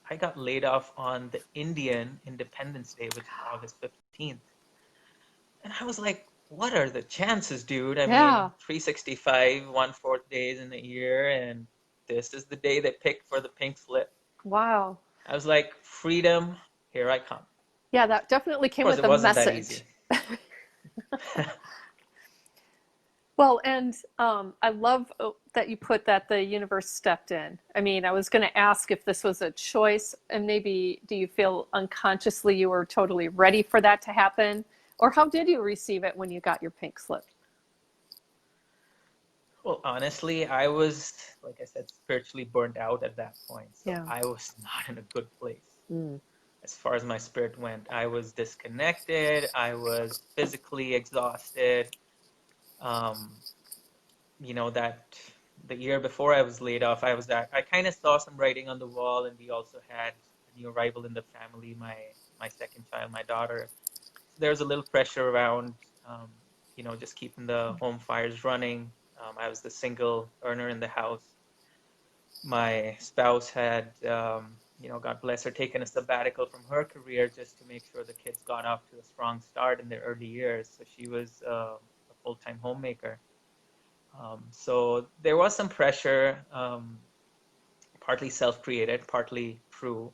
I got laid off on the Indian Independence Day, which is August 15th. And I was like, what are the chances, dude? I mean, 365, 1/4 days in a year, and this is the day they picked for the pink slip. Wow. I was like, freedom, here I come. Yeah, that definitely came Of course, with it a wasn't that message. easy. Well, and I love that you put that the universe stepped in. I mean, I was going to ask if this was a choice, and maybe do you feel unconsciously you were totally ready for that to happen? Or how did you receive it when you got your pink slip? Well, honestly, I was, like I said, spiritually burnt out at that point. So Yeah. I was not in a good place. Mm. As far as my spirit went, I was disconnected. I was physically exhausted. That the year before I was laid off, I kind of saw some writing on the wall, and we also had a new arrival in the family, my second child, my daughter. So there was a little pressure around, just keeping the home fires running. I was the single earner in the house. My spouse had, God bless her, taken a sabbatical from her career just to make sure the kids got off to a strong start in their early years. So she was a full-time homemaker. So there was some pressure, partly self-created, partly true,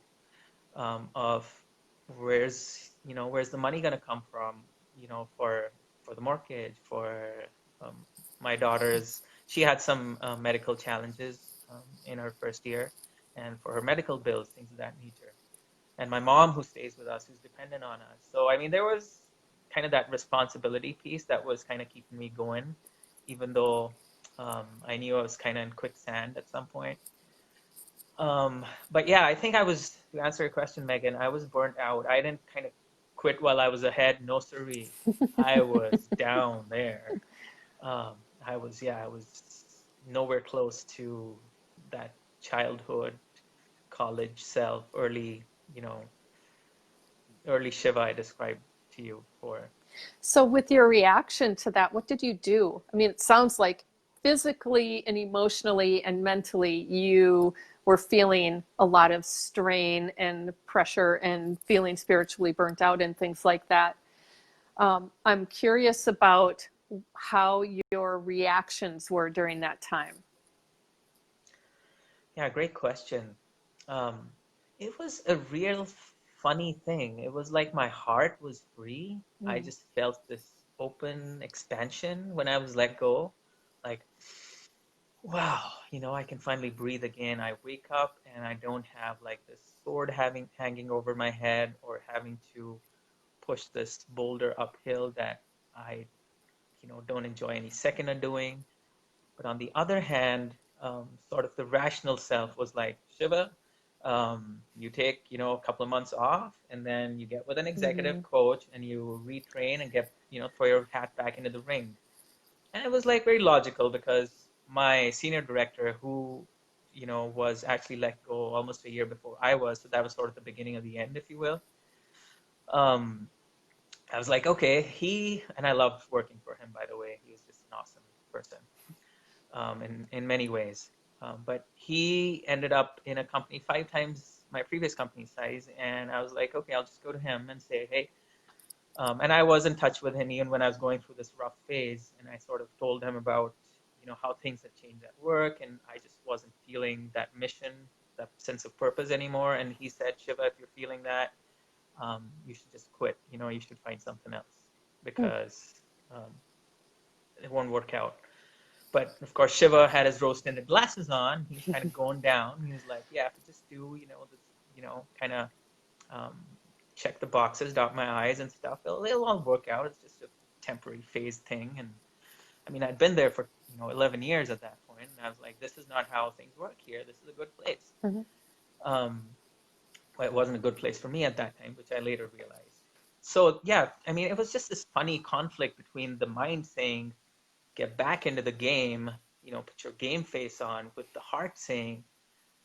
of where's the money going to come from, for the mortgage, for my daughter's. She had some medical challenges in her first year, and for her medical bills, things of that nature. And my mom, who stays with us, who's dependent on us. So I mean, there was kind of that responsibility piece that was kind of keeping me going, even though I knew I was kind of in quicksand at some point. But yeah, I think to answer your question, Megan, I was burnt out. I didn't kind of quit while I was ahead. No, siree. I was down there. Um, I was nowhere close to that childhood, college self, early Shiva I described to you for. So, with your reaction to that, what did you do? I mean, it sounds like physically and emotionally and mentally you were feeling a lot of strain and pressure and feeling spiritually burnt out and things like that. I'm curious about how your reactions were during that time. Yeah, great question. Um, it was a real funny thing. It was like my heart was free. I just felt this open expansion when I was let go. Like, wow, I can finally breathe again. I wake up and I don't have like this sword hanging over my head or having to push this boulder uphill that I, don't enjoy any second of doing. But on the other hand, sort of the rational self was like, Shiva, You take, you know, a couple of months off, and then you get with an executive Mm-hmm. coach and you retrain and get, you know, throw your hat back into the ring. And it was like very logical because my senior director, who, you know, was actually let go almost a year before I was, so that was sort of the beginning of the end, if you will. Um, I was like, okay, and I loved working for him, by the way. He was just an awesome person, in many ways. But he ended up in a company 5 times my previous company size, and I was like, okay, I'll just go to him and say, hey, and I was in touch with him even when I was going through this rough phase, and I sort of told him about, you know, how things had changed at work, and I just wasn't feeling that mission, that sense of purpose anymore. And he said, Shiva, if you're feeling that, you should just quit. You know, you should find something else because um, it won't work out. But of course, Shiva had his rose-tinted glasses on. He was kind of going down. He was like, "Yeah, if I just do, you know, this, you know, kind of um, check the boxes, dot my I's and stuff, it'll all work out. It's just a temporary phase thing." And I mean, I'd been there for, you know, 11 years at that point, and I was like, "This is not how things work here. This is a good place." Mm-hmm. Um, well, it wasn't a good place for me at that time, which I later realized. So yeah, I mean, it was just this funny conflict between the mind saying, get back into the game, you know, put your game face on, with the heart saying,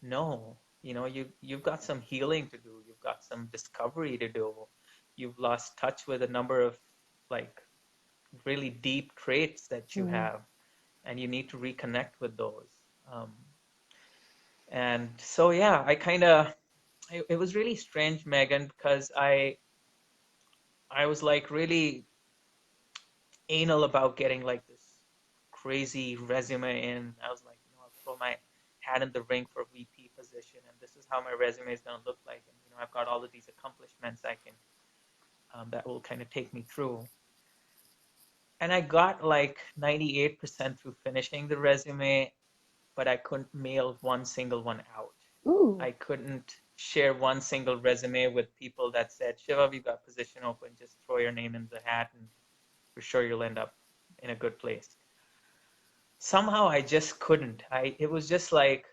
no, you know, you've got some healing to do, you've got some discovery to do, you've lost touch with a number of like really deep traits that you Mm-hmm. have, and you need to reconnect with those. Um, and so yeah, it was really strange, Megan, because I was like really anal about getting like this crazy resume in. I was like, you know, I'll throw my hat in the ring for a VP position, and this is how my resume is going to look like. And you know, I've got all of these accomplishments I can that will kind of take me through. And I got like 98% through finishing the resume, but I couldn't mail one single one out. Ooh. I couldn't share one single resume with people that said, Shiva, we've got position open, just throw your name in the hat and for sure you'll end up in a good place. Somehow I just couldn't. It was just like,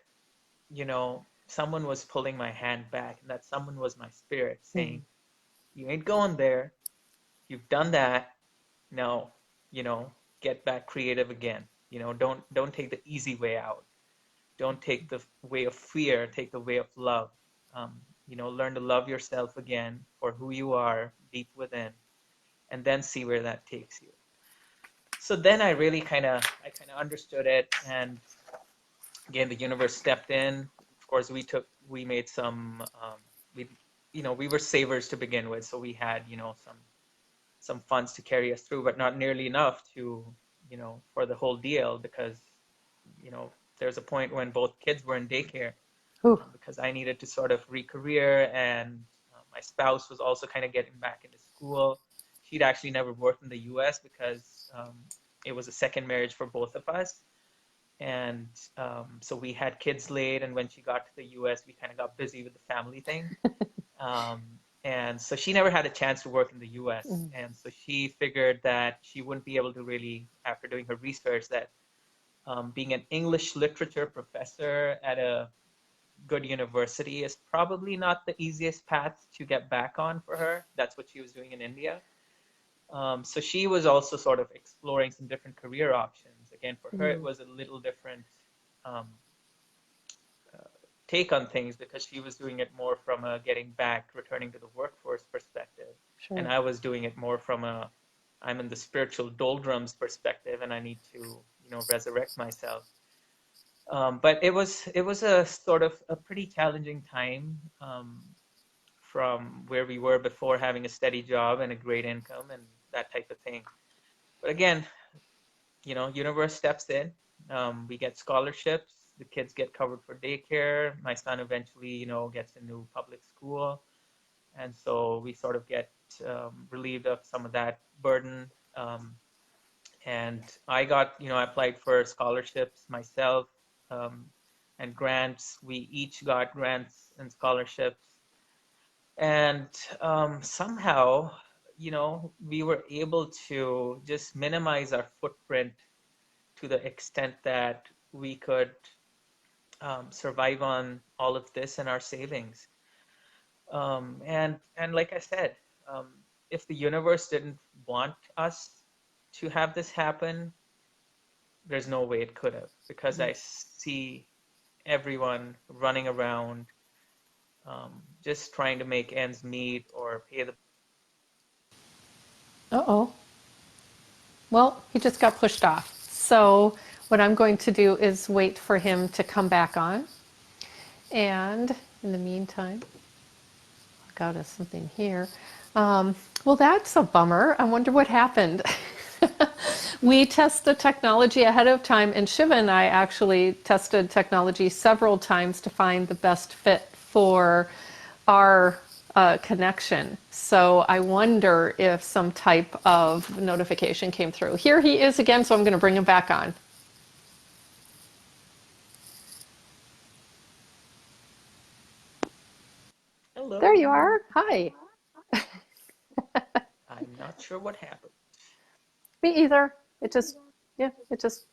you know, someone was pulling my hand back, and that someone was my spirit Mm-hmm. saying, you ain't going there. You've done that. Now, you know, get back creative again. You know, don't take the easy way out. Don't take the way of fear, take the way of love. You know, learn to love yourself again for who you are deep within, and then see where that takes you. So then I kind of understood it, and again, the universe stepped in. Of course, we made some, we, you know, we were savers to begin with, so we had, you know, some funds to carry us through, but not nearly enough to, you know, for the whole deal, because, you know, there's a point when both kids were in daycare, Ooh. because I needed to sort of re-career, and my spouse was also kind of getting back into school. She'd actually never worked in the U.S. because it was a second marriage for both of us. And so we had kids late, and when she got to the US, we kind of got busy with the family thing. Um, and so she never had a chance to work in the US. Mm-hmm. And so she figured that she wouldn't be able to really, after doing her research, that being an English literature professor at a good university is probably not the easiest path to get back on for her. That's what she was doing in India. So she was also sort of exploring some different career options. Again, for her, it Mm-hmm. was a little different um, take on things, because she was doing it more from a getting back, returning to the workforce perspective. And Sure. I was doing it more from a, I'm in the spiritual doldrums perspective, and I need to, you know, resurrect myself. But it was a sort of a pretty challenging time, from where we were before, having a steady job and a great income and that type of thing. But again, you know, universe steps in. We get scholarships. The kids get covered for daycare. My son eventually, you know, gets into public school, and so we sort of get relieved of some of that burden. And I got, you know, I applied for scholarships myself, um, and grants. We each got grants and scholarships, and somehow, you know, we were able to just minimize our footprint to the extent that we could survive on all of this in our savings. And like I said, um, if the universe didn't want us to have this happen, there's no way it could have, because I see everyone running around, just trying to make ends meet or pay the. Uh-oh. Well, he just got pushed off. So what I'm going to do is wait for him to come back on. And in the meantime, I'll go to something here. Well, that's a bummer. I wonder what happened. We test the technology ahead of time, and Shiva and I actually tested technology several times to find the best fit for our connection. So I wonder if some type of notification came through. Here he is again, so I'm going to bring him back on. There Hello. you are. Hi. I'm not sure what happened. Me either. It just, yeah, it just,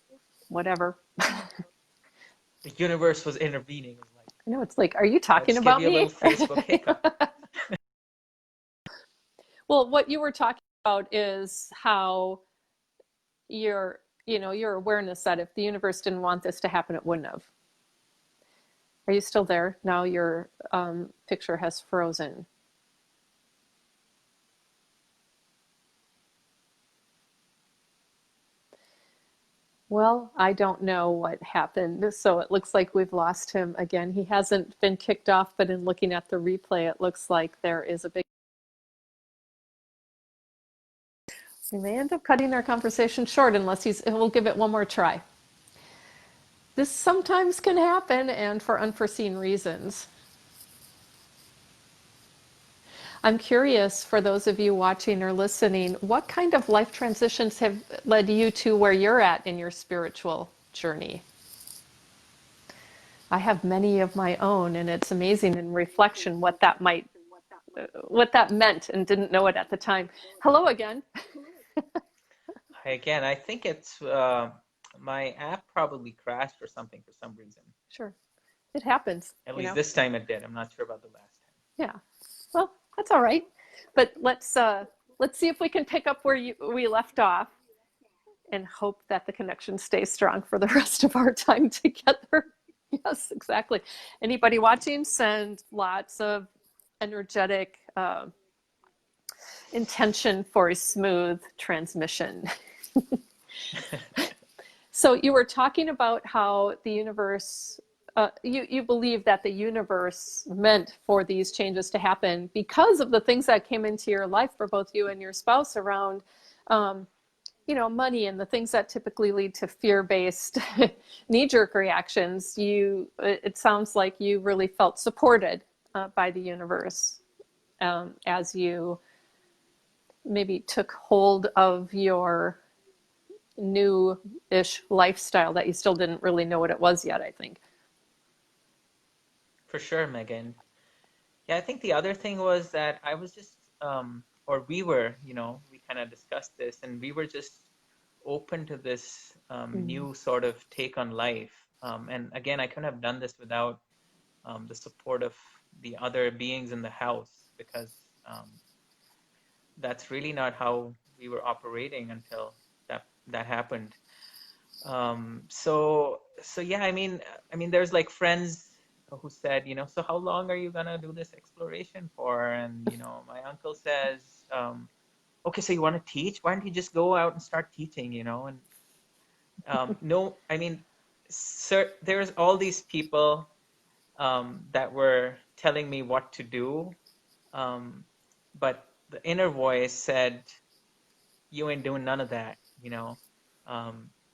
whatever. The universe was intervening. It was like, I know, it's like, are you let's talking give about you a little me? Facebook hiccup. Well, what you were talking about is how your awareness that if the universe didn't want this to happen, it wouldn't have. Are you still there? Now your picture has frozen. Well, I don't know what happened. So it looks like we've lost him again. He hasn't been kicked off, but in looking at the replay, it looks like there is a big. We may end up cutting our conversation short unless we'll give it one more try. This sometimes can happen, and for unforeseen reasons. I'm curious, for those of you watching or listening, what kind of life transitions have led you to where you're at in your spiritual journey? I have many of my own, and it's amazing in reflection what that meant, and didn't know it at the time. Hello again. Again, I think it's my app probably crashed or something for some reason. Sure, it happens. At least this time it did. I'm not sure about the last time. Yeah. Well, that's all right. But let's see if we can pick up where we left off, and hope that the connection stays strong for the rest of our time together. Yes, exactly. Anybody watching, send lots of energetic intention for a smooth transmission. So you were talking about how the universe, you believe that the universe meant for these changes to happen because of the things that came into your life for both you and your spouse around money and the things that typically lead to fear-based knee-jerk reactions. It sounds like you really felt supported by the universe as you maybe took hold of your new-ish lifestyle that you still didn't really know what it was yet, I think. For sure, Megan. Yeah, I think the other thing was that I was just, or we were, we kind of discussed this, and we were just open to this new sort of take on life. And again, I couldn't have done this without the support of the other beings in the house, because that's really not how we were operating until that happened. So yeah, I mean, there's like friends who said, so how long are you gonna do this exploration for? And my uncle says, okay, so you want to teach? Why don't you just go out and start teaching? And no, I mean, sir, there's all these people that were telling me what to do, but the inner voice said, you ain't doing none of that.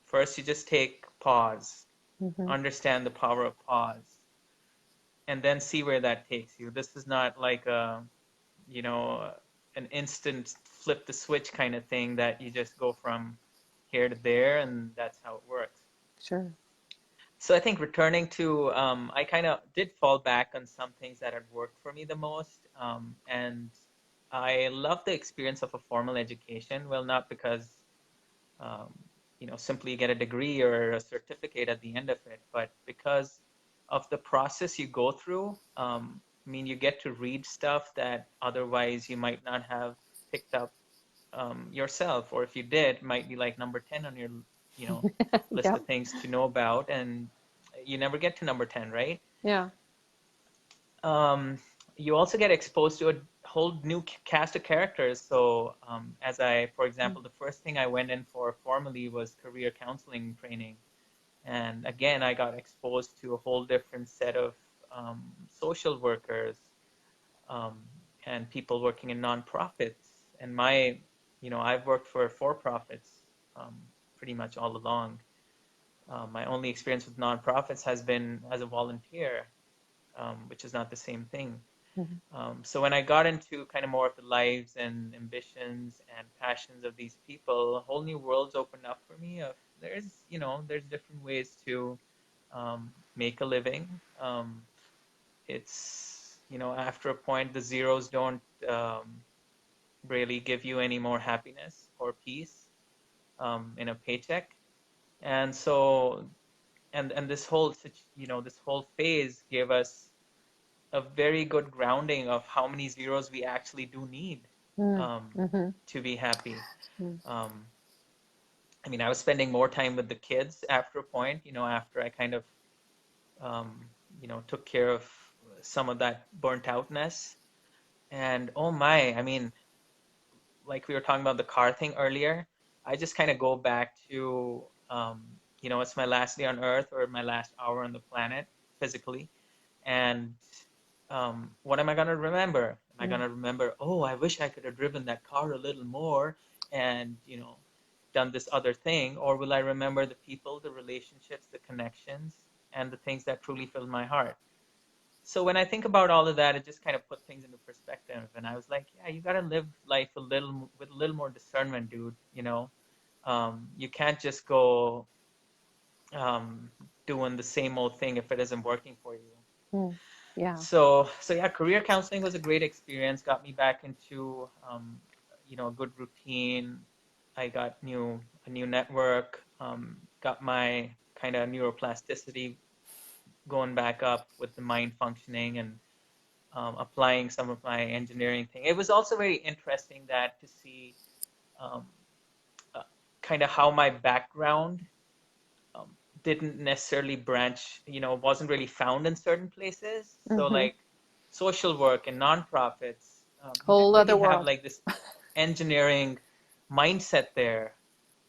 First you just take pause, understand the power of pause, and then see where that takes you. This is not like an instant flip the switch kind of thing that you just go from here to there and that's how it works. Sure. So I think returning to, I kind of did fall back on some things that had worked for me the most. And I love the experience of a formal education. Well, not because, simply get a degree or a certificate at the end of it, but because of the process you go through. I mean, you get to read stuff that otherwise you might not have picked up yourself, or if you did, it might be like number 10 on your, you know, list Yep. of things to know about, and you never get to number 10, right? Yeah. You also get exposed to a whole new cast of characters. So for example, the first thing I went in for formally was career counseling training. And again, I got exposed to a whole different set of social workers um, and people working in nonprofits. And I've worked for for-profits um, pretty much all along. My only experience with nonprofits has been as a volunteer, which is not the same thing. So when I got into kind of more of the lives and ambitions and passions of these people, a whole new world's opened up for me. Of there's different ways to make a living. It's after a point, the zeros don't really give you any more happiness or peace in a paycheck, and so and this whole phase gave us a very good grounding of how many zeros we actually do need to be happy. Um, I mean, I was spending more time with the kids after a point, after I kind of, took care of some of that burnt outness. And oh my, I mean, like we were talking about the car thing earlier, I just kind of go back to, it's my last day on Earth or my last hour on the planet physically. And what am I going to remember? Am I going to remember, oh, I wish I could have driven that car a little more and, done this other thing? Or will I remember the people, the relationships, the connections, and the things that truly filled my heart? So when I think about all of that, it just kind of put things into perspective. And I was like, yeah, you got to live life with a little more discernment, dude. You can't just go doing the same old thing if it isn't working for you. Yeah. So yeah, career counseling was a great experience. Got me back into a good routine. I got a new network. Got my kind of neuroplasticity going back up with the mind functioning and applying some of my engineering thing. It was also very interesting to see kind of how my background didn't necessarily branch, wasn't really found in certain places. So like social work and nonprofits, Whole didn't other really have world. like this engineering mindset there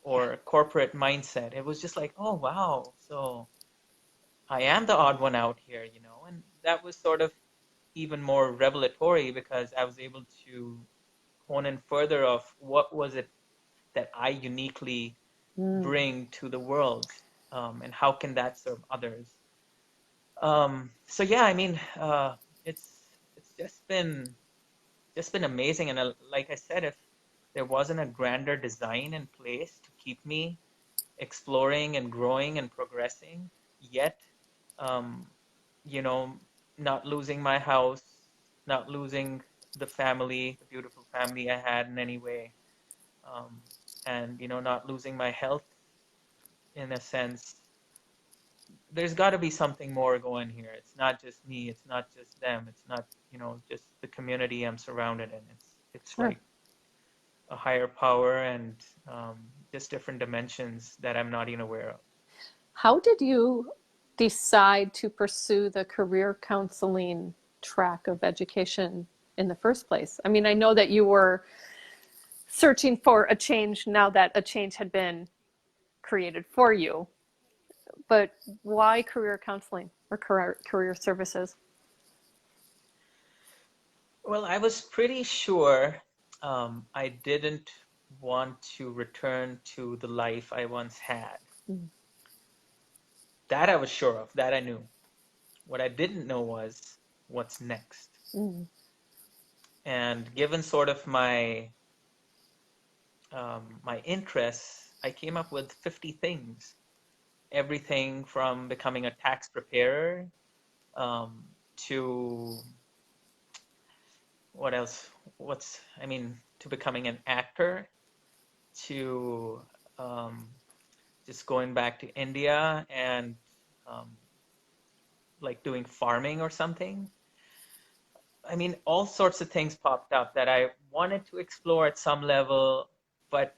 or corporate mindset. It was just like, oh wow, so I am the odd one out here, and that was sort of even more revelatory because I was able to hone in further of what was it that I uniquely bring to the world, and how can that serve others. So yeah, I mean, it's just been amazing, and like I said, if there wasn't a grander design in place to keep me exploring and growing and progressing, yet um, you know, not losing my house, not losing the family, the beautiful family I had in any way, and not losing my health in a sense. There's got to be something more going here. It's not just me. It's not just them. It's not just the community I'm surrounded in. It's Sure. like a higher power and just different dimensions that I'm not even aware of. How did you decide to pursue the career counseling track of education in the first place? I mean, I know that you were searching for a change now that a change had been created for you, but why career counseling or career services? Well, I was pretty sure I didn't want to return to the life I once had. That I was sure of, that I knew. What I didn't know was what's next. And given sort of my interests, I came up with 50 things. Everything from becoming a tax preparer to what else? To becoming an actor, to just going back to India and um, like doing farming or something. I mean, all sorts of things popped up that I wanted to explore at some level, but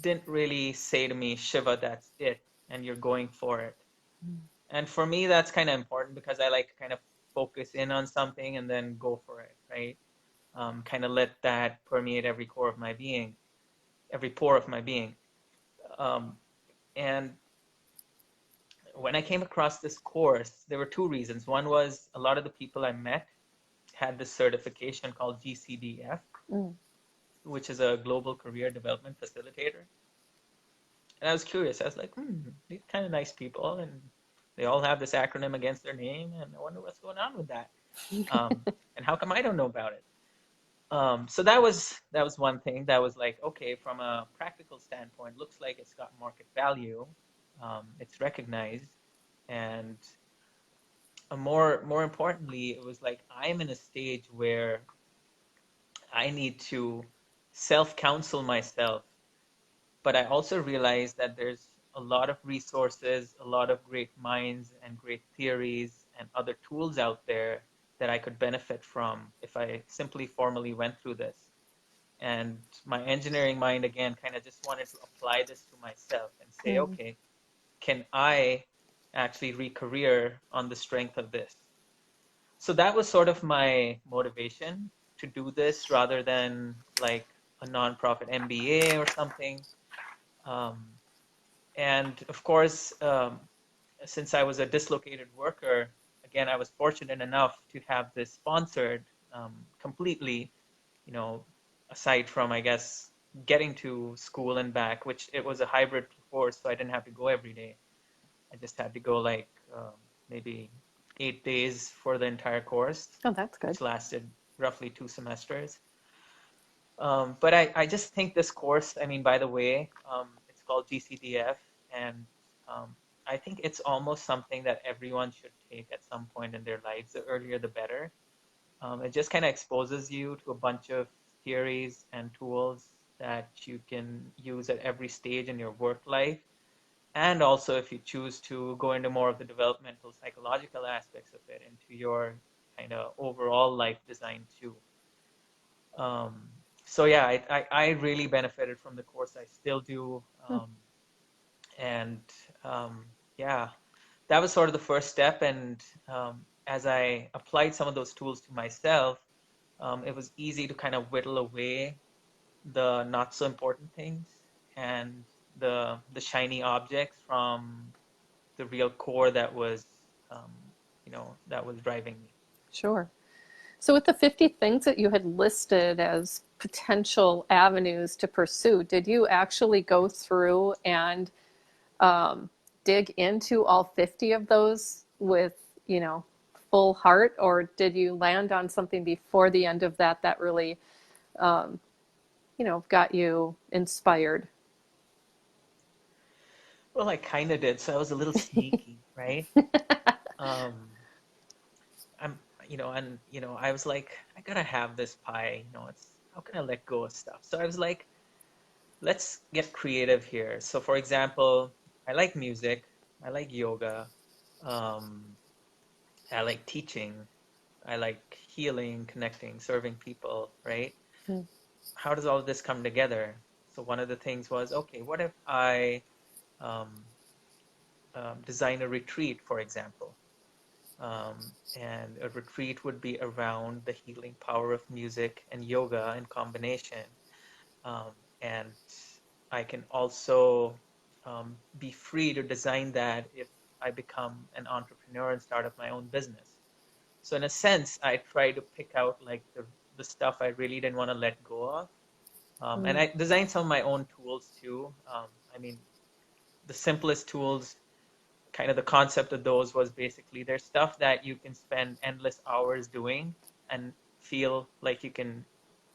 didn't really say to me, Shiva, that's it, and you're going for it. And for me, that's kind of important because I like to kind of focus in on something and then go for it, right? Kind of let that permeate every core of my being, every pore of my being. Um, and when I came across this course, there were two reasons. One was a lot of the people I met had this certification called GCDF, which is a global career development facilitator. And I was curious. I was like, these kind of nice people, and they all have this acronym against their name, and I wonder what's going on with that. And how come I don't know about it? So that was one thing that was like, okay, from a practical standpoint, looks like it's got market value. It's recognized, and more importantly, it was like I'm in a stage where I need to self-counsel myself, but I also realize that there's a lot of resources, a lot of great minds and great theories and other tools out there that I could benefit from if I simply formally went through this. And my engineering mind, again, kind of just wanted to apply this to myself and say, okay, can I actually re-career on the strength of this? So that was sort of my motivation to do this rather than like a nonprofit MBA or something. And of course, since I was a dislocated worker, again, I was fortunate enough to have this sponsored completely, you know, aside from, I guess, getting to school and back, which it was a hybrid course, so I didn't have to go every day. I just had to go like maybe 8 days for the entire course. Oh, that's good. Which lasted roughly 2 semesters. But I just think this course, I mean, by the way, it's called GCDF, and I think it's almost something that everyone should take at some point in their lives. The earlier, the better. It just kind of exposes you to a bunch of theories and tools that you can use at every stage in your work life. And also, if you choose to go into more of the developmental psychological aspects of it, into your kind of overall life design too. So yeah, I really benefited from the course. I still do. And yeah, that was sort of the first step. And as I applied some of those tools to myself, it was easy to kind of whittle away the not so important things and the shiny objects from the real core that was, that was driving me. Sure. So with the 50 things that you had listed as potential avenues to pursue, did you actually go through and dig into all 50 of those with, full heart, or did you land on something before the end of that really, got you inspired? Well, I kind of did, so I was a little sneaky, right? I'm, I was like, I gotta have this pie, it's, how can I let go of stuff? So I was like, let's get creative here. So for example, I like music, I like yoga, I like teaching, I like healing, connecting, serving people, right? How does all of this come together? So one of the things was, okay, what if I design a retreat, for example? And a retreat would be around the healing power of music and yoga in combination. And I can also be free to design that if I become an entrepreneur and start up my own business. So in a sense, I try to pick out like the stuff I really didn't want to let go of. And I designed some of my own tools too. I mean, the simplest tools, kind of the concept of those was basically there's stuff that you can spend endless hours doing and feel like you can,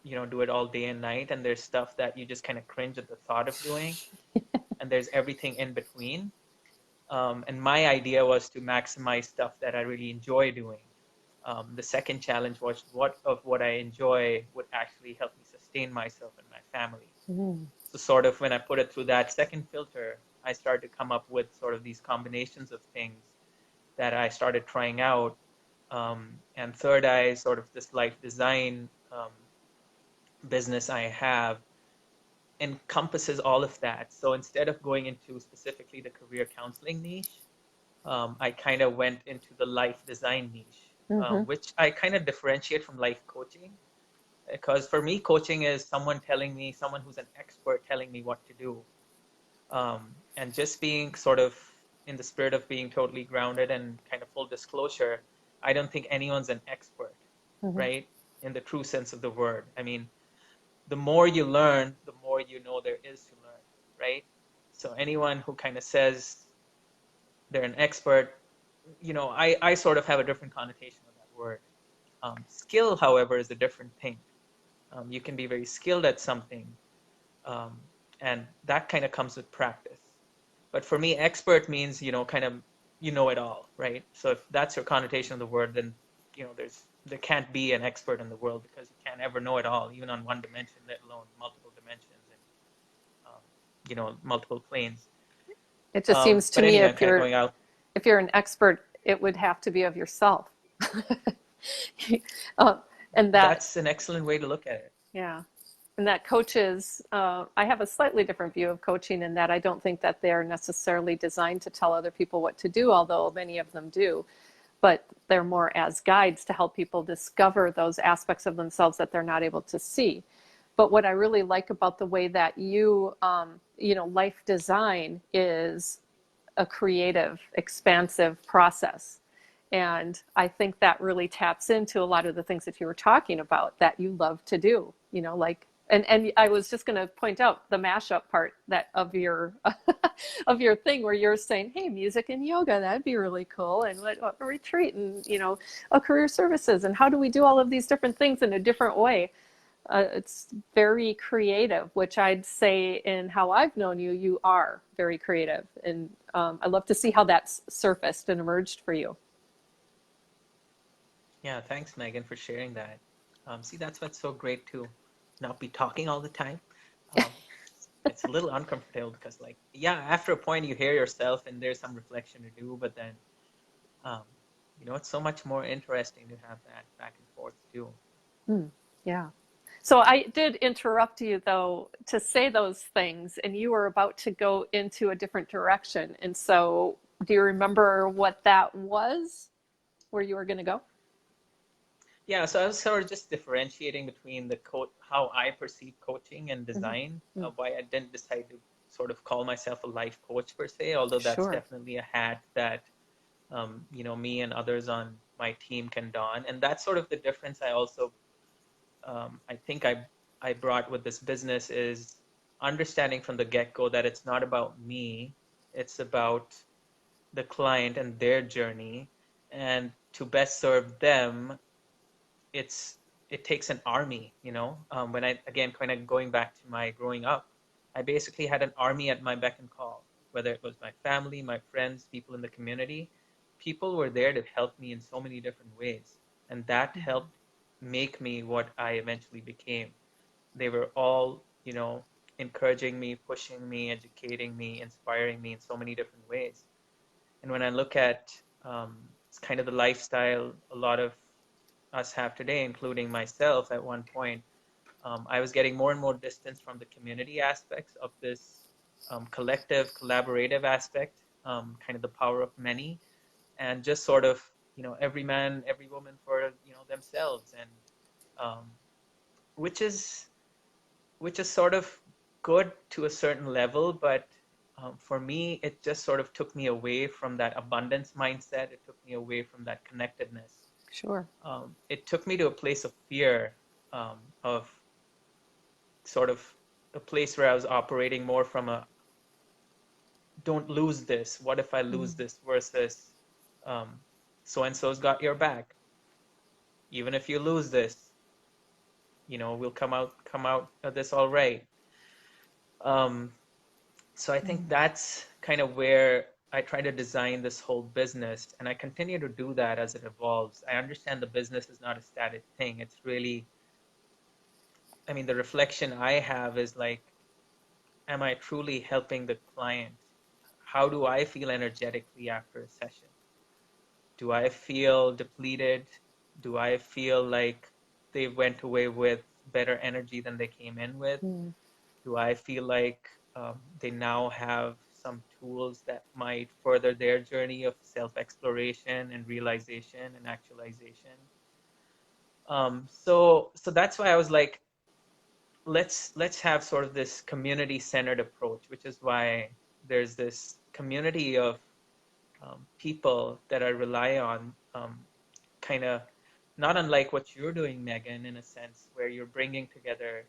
do it all day and night. And there's stuff that you just kind of cringe at the thought of doing. And there's everything in between. And my idea was to maximize stuff that I really enjoy doing. The second challenge was what I enjoy would actually help me sustain myself and my family. So sort of when I put it through that second filter, I started to come up with sort of these combinations of things that I started trying out. And third eye, sort of this life design business I have, encompasses all of that. So instead of going into specifically the career counseling niche, I kind of went into the life design niche, which I kind of differentiate from life coaching. Because for me, coaching is someone who's an expert telling me what to do. And just being sort of in the spirit of being totally grounded and kind of full disclosure, I don't think anyone's an expert, right? In the true sense of the word. I mean, the more you learn, the more you know there is to learn, right? So anyone who kind of says they're an expert, I sort of have a different connotation of that word. Skill, however, is a different thing. You can be very skilled at something, and that kind of comes with practice. But for me, expert means, kind of, you know it all, right? So if that's your connotation of the word, then, there can't be an expert in the world, because you can't ever know it all, even on one dimension, let alone multiple dimensions and, multiple planes. It just seems to But me anyway, I'm kind of going out. if you're an expert, it would have to be of yourself. And That's an excellent way to look at it. Yeah. And that coaches, I have a slightly different view of coaching in that I don't think that they're necessarily designed to tell other people what to do, although many of them do. But they're more as guides to help people discover those aspects of themselves that they're not able to see. But what I really like about the way that life design is a creative, expansive process. And I think that really taps into a lot of the things that you were talking about that you love to do, and I was just going to point out the mashup part that of your of your thing where you're saying, hey, music and yoga, that'd be really cool. And what a retreat and, a career services. And how do we do all of these different things in a different way? It's very creative, which I'd say in how I've known you, you are very creative. And I love to see how that's surfaced and emerged for you. Yeah, thanks, Megan, for sharing that. See, that's what's so great to not be talking all the time. It's a little uncomfortable because, after a point you hear yourself and there's some reflection to do, but then, it's so much more interesting to have that back and forth too. Yeah. So I did interrupt you, though, to say those things, and you were about to go into a different direction. And so do you remember what that was, where you were going to go? Yeah, so I was sort of just differentiating between how I perceive coaching and design, why I didn't decide to sort of call myself a life coach per se, although that's definitely a hat that, me and others on my team can don. And that's sort of the difference I also, I think I brought with this business is understanding from the get-go that it's not about me, it's about the client and their journey. And to best serve them, it takes an army, when I, again, kind of going back to my growing up, I basically had an army at my beck and call, whether it was my family, my friends, people in the community. People were there to help me in so many different ways. And that helped make me what I eventually became. They were all, encouraging me, pushing me, educating me, inspiring me in so many different ways. And when I look at it's kind of the lifestyle a lot of us have today, including myself at one point, I was getting more and more distance from the community aspects of this collective, collaborative aspect, kind of the power of many, and just sort of, every man, every woman for, themselves. And which is sort of good to a certain level, but for me, it just sort of took me away from that abundance mindset. It took me away from that connectedness. Sure. It took me to a place of fear, of sort of a place where I was operating more from a don't lose this. What if I lose this versus so-and-so's got your back. Even if you lose this, we'll come out of this all right. So I think that's kind of where I try to design this whole business, and I continue to do that as it evolves. I understand the business is not a static thing. It's really, the reflection I have is am I truly helping the client? How do I feel energetically after a session? Do I feel depleted? Do I feel like they went away with better energy than they came in with? Mm. Do I feel like they now have some tools that might further their journey of self-exploration and realization and actualization? So that's why I was like, let's have sort of this community-centered approach, which is why there's this community of people that I rely on, kind of not unlike what you're doing, Megan, in a sense, where you're bringing together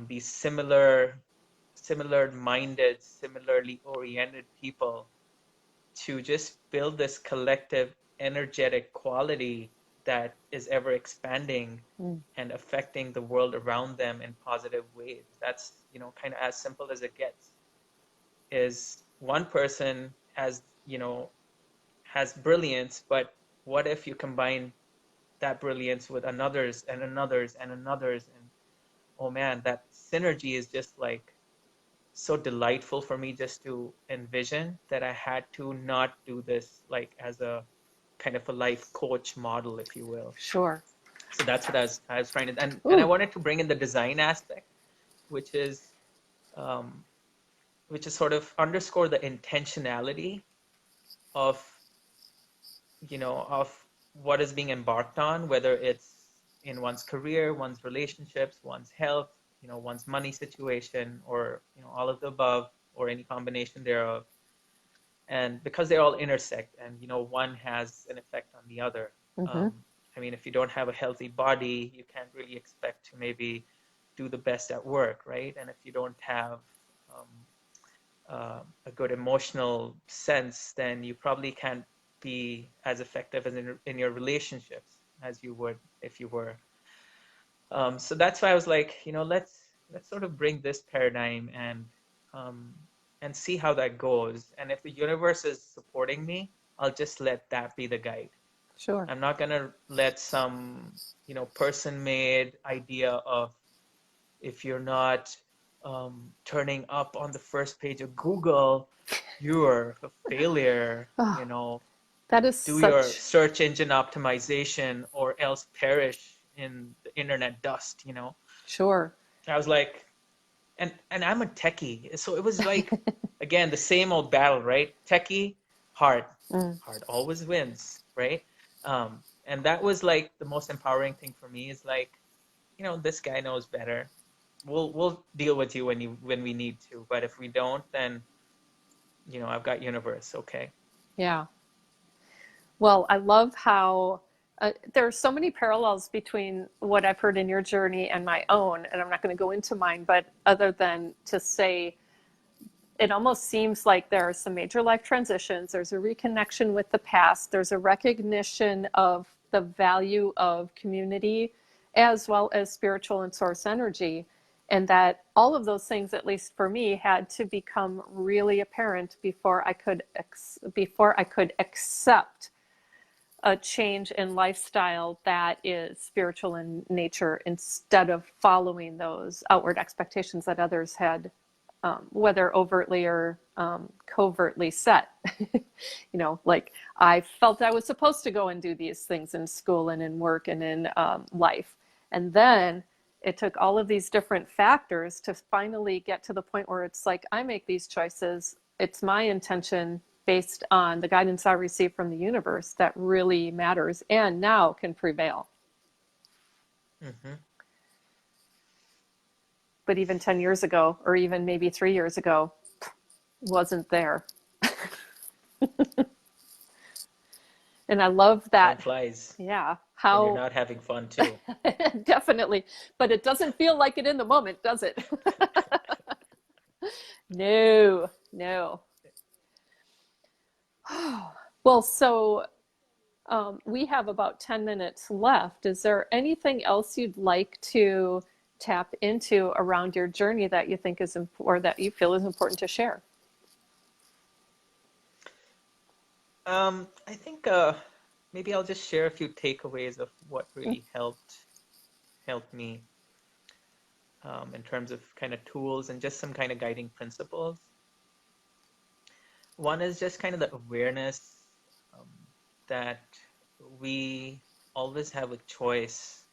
these similar-minded, similarly oriented people to just build this collective energetic quality that is ever expanding and affecting the world around them in positive ways. That's, kind of as simple as it gets. Is one person has brilliance, but what if you combine that brilliance with another's and another's and another's, and oh man, that synergy is just like so delightful for me just to envision, that I had to not do this like as a kind of a life coach model, if you will. Sure. So that's what I was trying to, and I Ooh. wanted to bring in the design aspect, which is um, sort of underscore the intentionality of of what is being embarked on, whether it's in one's career, one's relationships, one's health, one's money situation, or all of the above, or any combination thereof. And because they all intersect, and one has an effect on the other. Mm-hmm. I mean, if you don't have a healthy body, you can't really expect to maybe do the best at work, right? And if you don't have a good emotional sense, then you probably can't be as effective as in your relationships as you would if you were. So that's why I was like, let's sort of bring this paradigm um, and see how that goes. And if the universe is supporting me, I'll just let that be the guide. Sure. I'm not gonna let some person-made idea of, if you're not turning up on the first page of Google, you're a failure. Oh, that is Do your such. search engine optimization or else perish in the internet dust. Sure. I was like, and I'm a techie, so it was like, again, the same old battle, right? Techie, hard always wins, right? And that was like the most empowering thing for me, is like, this guy knows better. We'll deal with you when we need to, but if we don't, then I've got universe. Okay. Yeah. Well, I love how there are so many parallels between what I've heard in your journey and my own, and I'm not going to go into mine, but other than to say, it almost seems like there are some major life transitions. There's a reconnection with the past. There's a recognition of the value of community as well as spiritual and source energy. And that all of those things, at least for me, had to become really apparent before I could accept a change in lifestyle that is spiritual in nature, instead of following those outward expectations that others had, whether overtly or covertly set. Like I felt I was supposed to go and do these things in school and in work and in life. And then it took all of these different factors to finally get to the point where it's like, I make these choices. It's my intention based on the guidance I receive from the universe that really matters and now can prevail. Mm-hmm. But even 10 years ago, or even maybe 3 years ago, wasn't there. And I love that. Time flies. Yeah. When you're How not having fun too. definitely. But it doesn't feel like it in the moment, does it? No. Well, so we have about 10 minutes left. Is there anything else you'd like to tap into around your journey that you think is or that you feel is important to share? I think maybe I'll just share a few takeaways of what really helped me in terms of kind of tools and just some kind of guiding principles. One is just kind of the awareness that we always have a choice,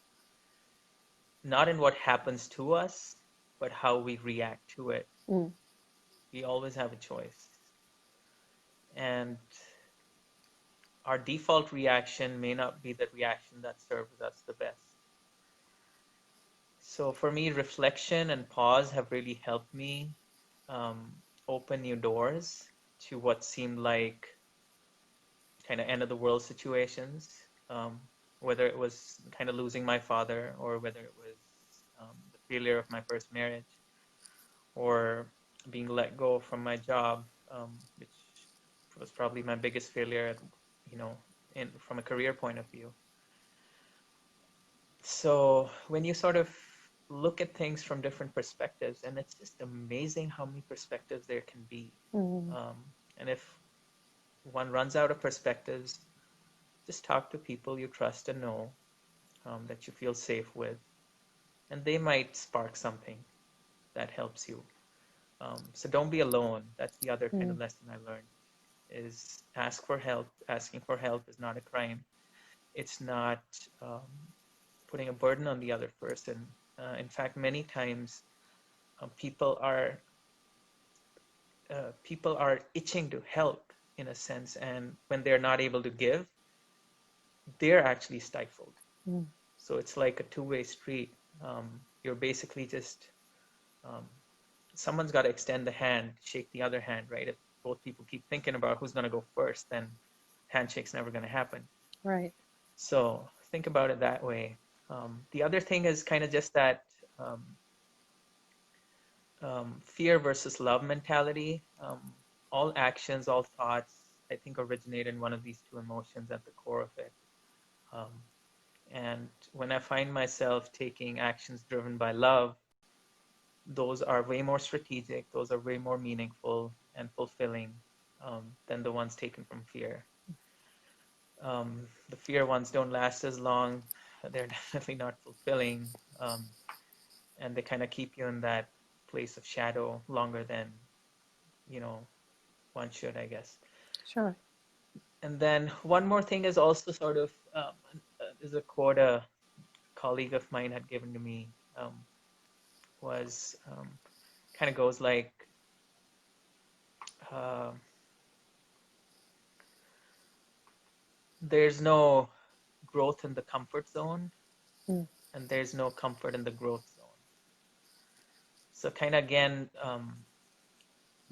not in what happens to us, but how we react to it. Mm. We always have a choice. And our default reaction may not be the reaction that serves us the best. So for me, reflection and pause have really helped me open new doors to what seemed like kind of end of the world situations, whether it was kind of losing my father, or whether it was the failure of my first marriage, or being let go from my job, which was probably my biggest failure, from a career point of view. So when you sort of look at things from different perspectives, and it's just amazing how many perspectives there can be. And if one runs out of perspectives, just talk to people you trust and know, that you feel safe with, and they might spark something that helps you. So don't be alone. That's the other kind of lesson I learned, is ask for help. Asking for help is not a crime. It's not putting a burden on the other person. In fact, many times people are itching to help, in a sense, and when they're not able to give, they're actually stifled. So it's like a two-way street. You're basically just someone's got to extend the hand, shake the other hand, right? If both people keep thinking about who's going to go first, then handshake's never going to happen. Right. So think about it that way. The other thing is kind of just that fear versus love mentality. All actions, all thoughts, I think, originate in one of these two emotions at the core of it. And when I find myself taking actions driven by love, those are way more strategic, those are way more meaningful and fulfilling than the ones taken from fear. The fear ones don't last as long, they're definitely not fulfilling, and they kind of keep you in that place of shadow longer than, one should, I guess. Sure. And then one more thing is also sort of, is a quote a colleague of mine had given to me, was kind of goes like, there's no growth in the comfort zone, and there's no comfort in the growth zone. So kind of again,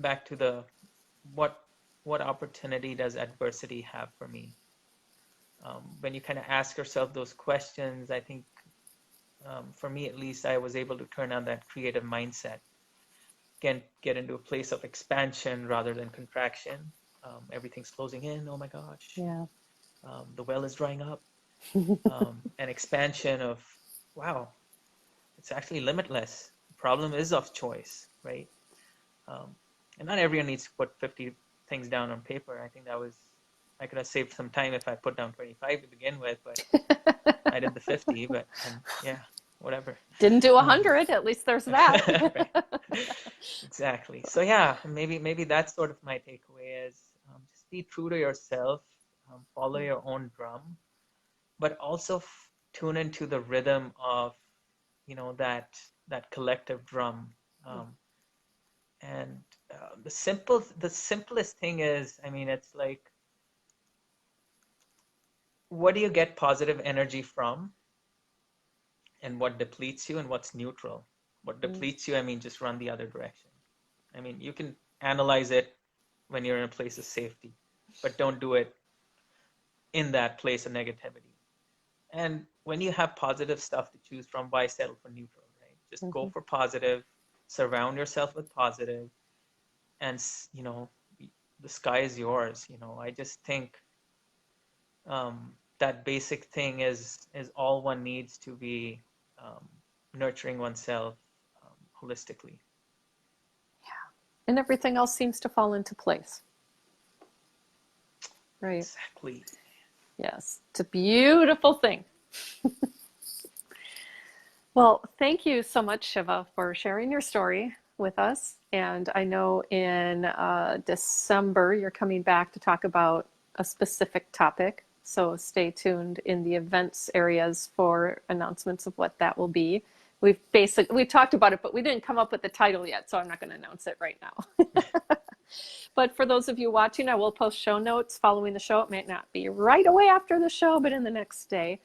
back to the what opportunity does adversity have for me? When you kind of ask yourself those questions, I think for me at least, I was able to turn on that creative mindset, get into a place of expansion rather than contraction. Everything's closing in. Oh my gosh. Yeah. The well is drying up. An expansion of, wow, it's actually limitless. The problem is of choice, right? And not everyone needs to put 50 things down on paper. I think I could have saved some time if I put down 25 to begin with, but I did the 50, but yeah, whatever. Didn't do 100, at least there's that. Right. Exactly. So yeah, maybe that's sort of my takeaway is just be true to yourself, follow your own drum, but also tune into the rhythm of, that collective drum. And the simplest thing is, it's like, what do you get positive energy from, and what depletes you, and what's neutral? What depletes you, just run the other direction. You can analyze it when you're in a place of safety, but don't do it in that place of negativity. And when you have positive stuff to choose from, why settle for neutral, right? Just go for positive, surround yourself with positive, and the sky is yours. I just think that basic thing is all one needs to be nurturing oneself holistically. Yeah. And everything else seems to fall into place. Right. Exactly. Yes. It's a beautiful thing. Well, thank you so much, Shiva, for sharing your story with us. And I know in December, you're coming back to talk about a specific topic. So stay tuned in the events areas for announcements of what that will be. We've talked about it, but we didn't come up with the title yet, so I'm not going to announce it right now. But for those of you watching, I will post show notes following the show. It may not be right away after the show, but in the next day,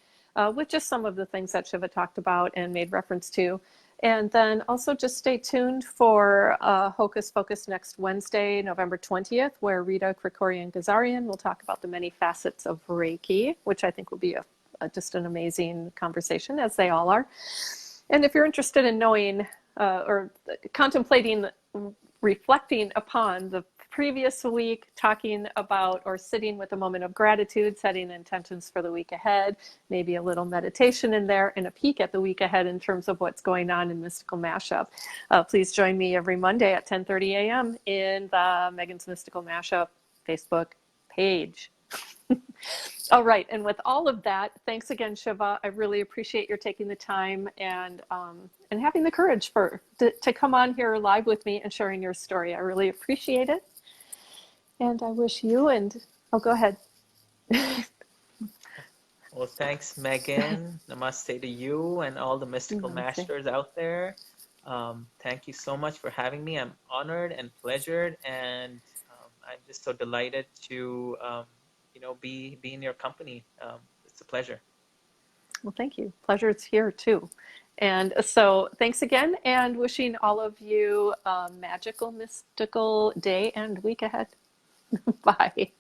with just some of the things that Shiva talked about and made reference to. And then also just stay tuned for Hocus Focus next Wednesday, November 20th, where Rita Krikorian-Gazarian will talk about the many facets of Reiki, which I think will be just an amazing conversation, as they all are. And if you're interested in knowing or contemplating, reflecting upon the previous week, talking about or sitting with a moment of gratitude, setting intentions for the week ahead, maybe a little meditation in there, and a peek at the week ahead in terms of what's going on in Mystical Mashup. Please join me every Monday at 10:30 a.m. in the Megan's Mystical Mashup Facebook page. All right, and with all of that, thanks again, Shiva. I really appreciate your taking the time and having the courage to come on here live with me and sharing your story. I really appreciate it. And I wish you go ahead. Well, thanks, Megan. Namaste to you and all the mystical Namaste. masters out there. Thank you so much for having me. I'm honored and pleasured, and I'm just so delighted to be in your company. It's a pleasure. Well, thank you. Pleasure is here too. And so thanks again, and wishing all of you a magical, mystical day and week ahead. Bye.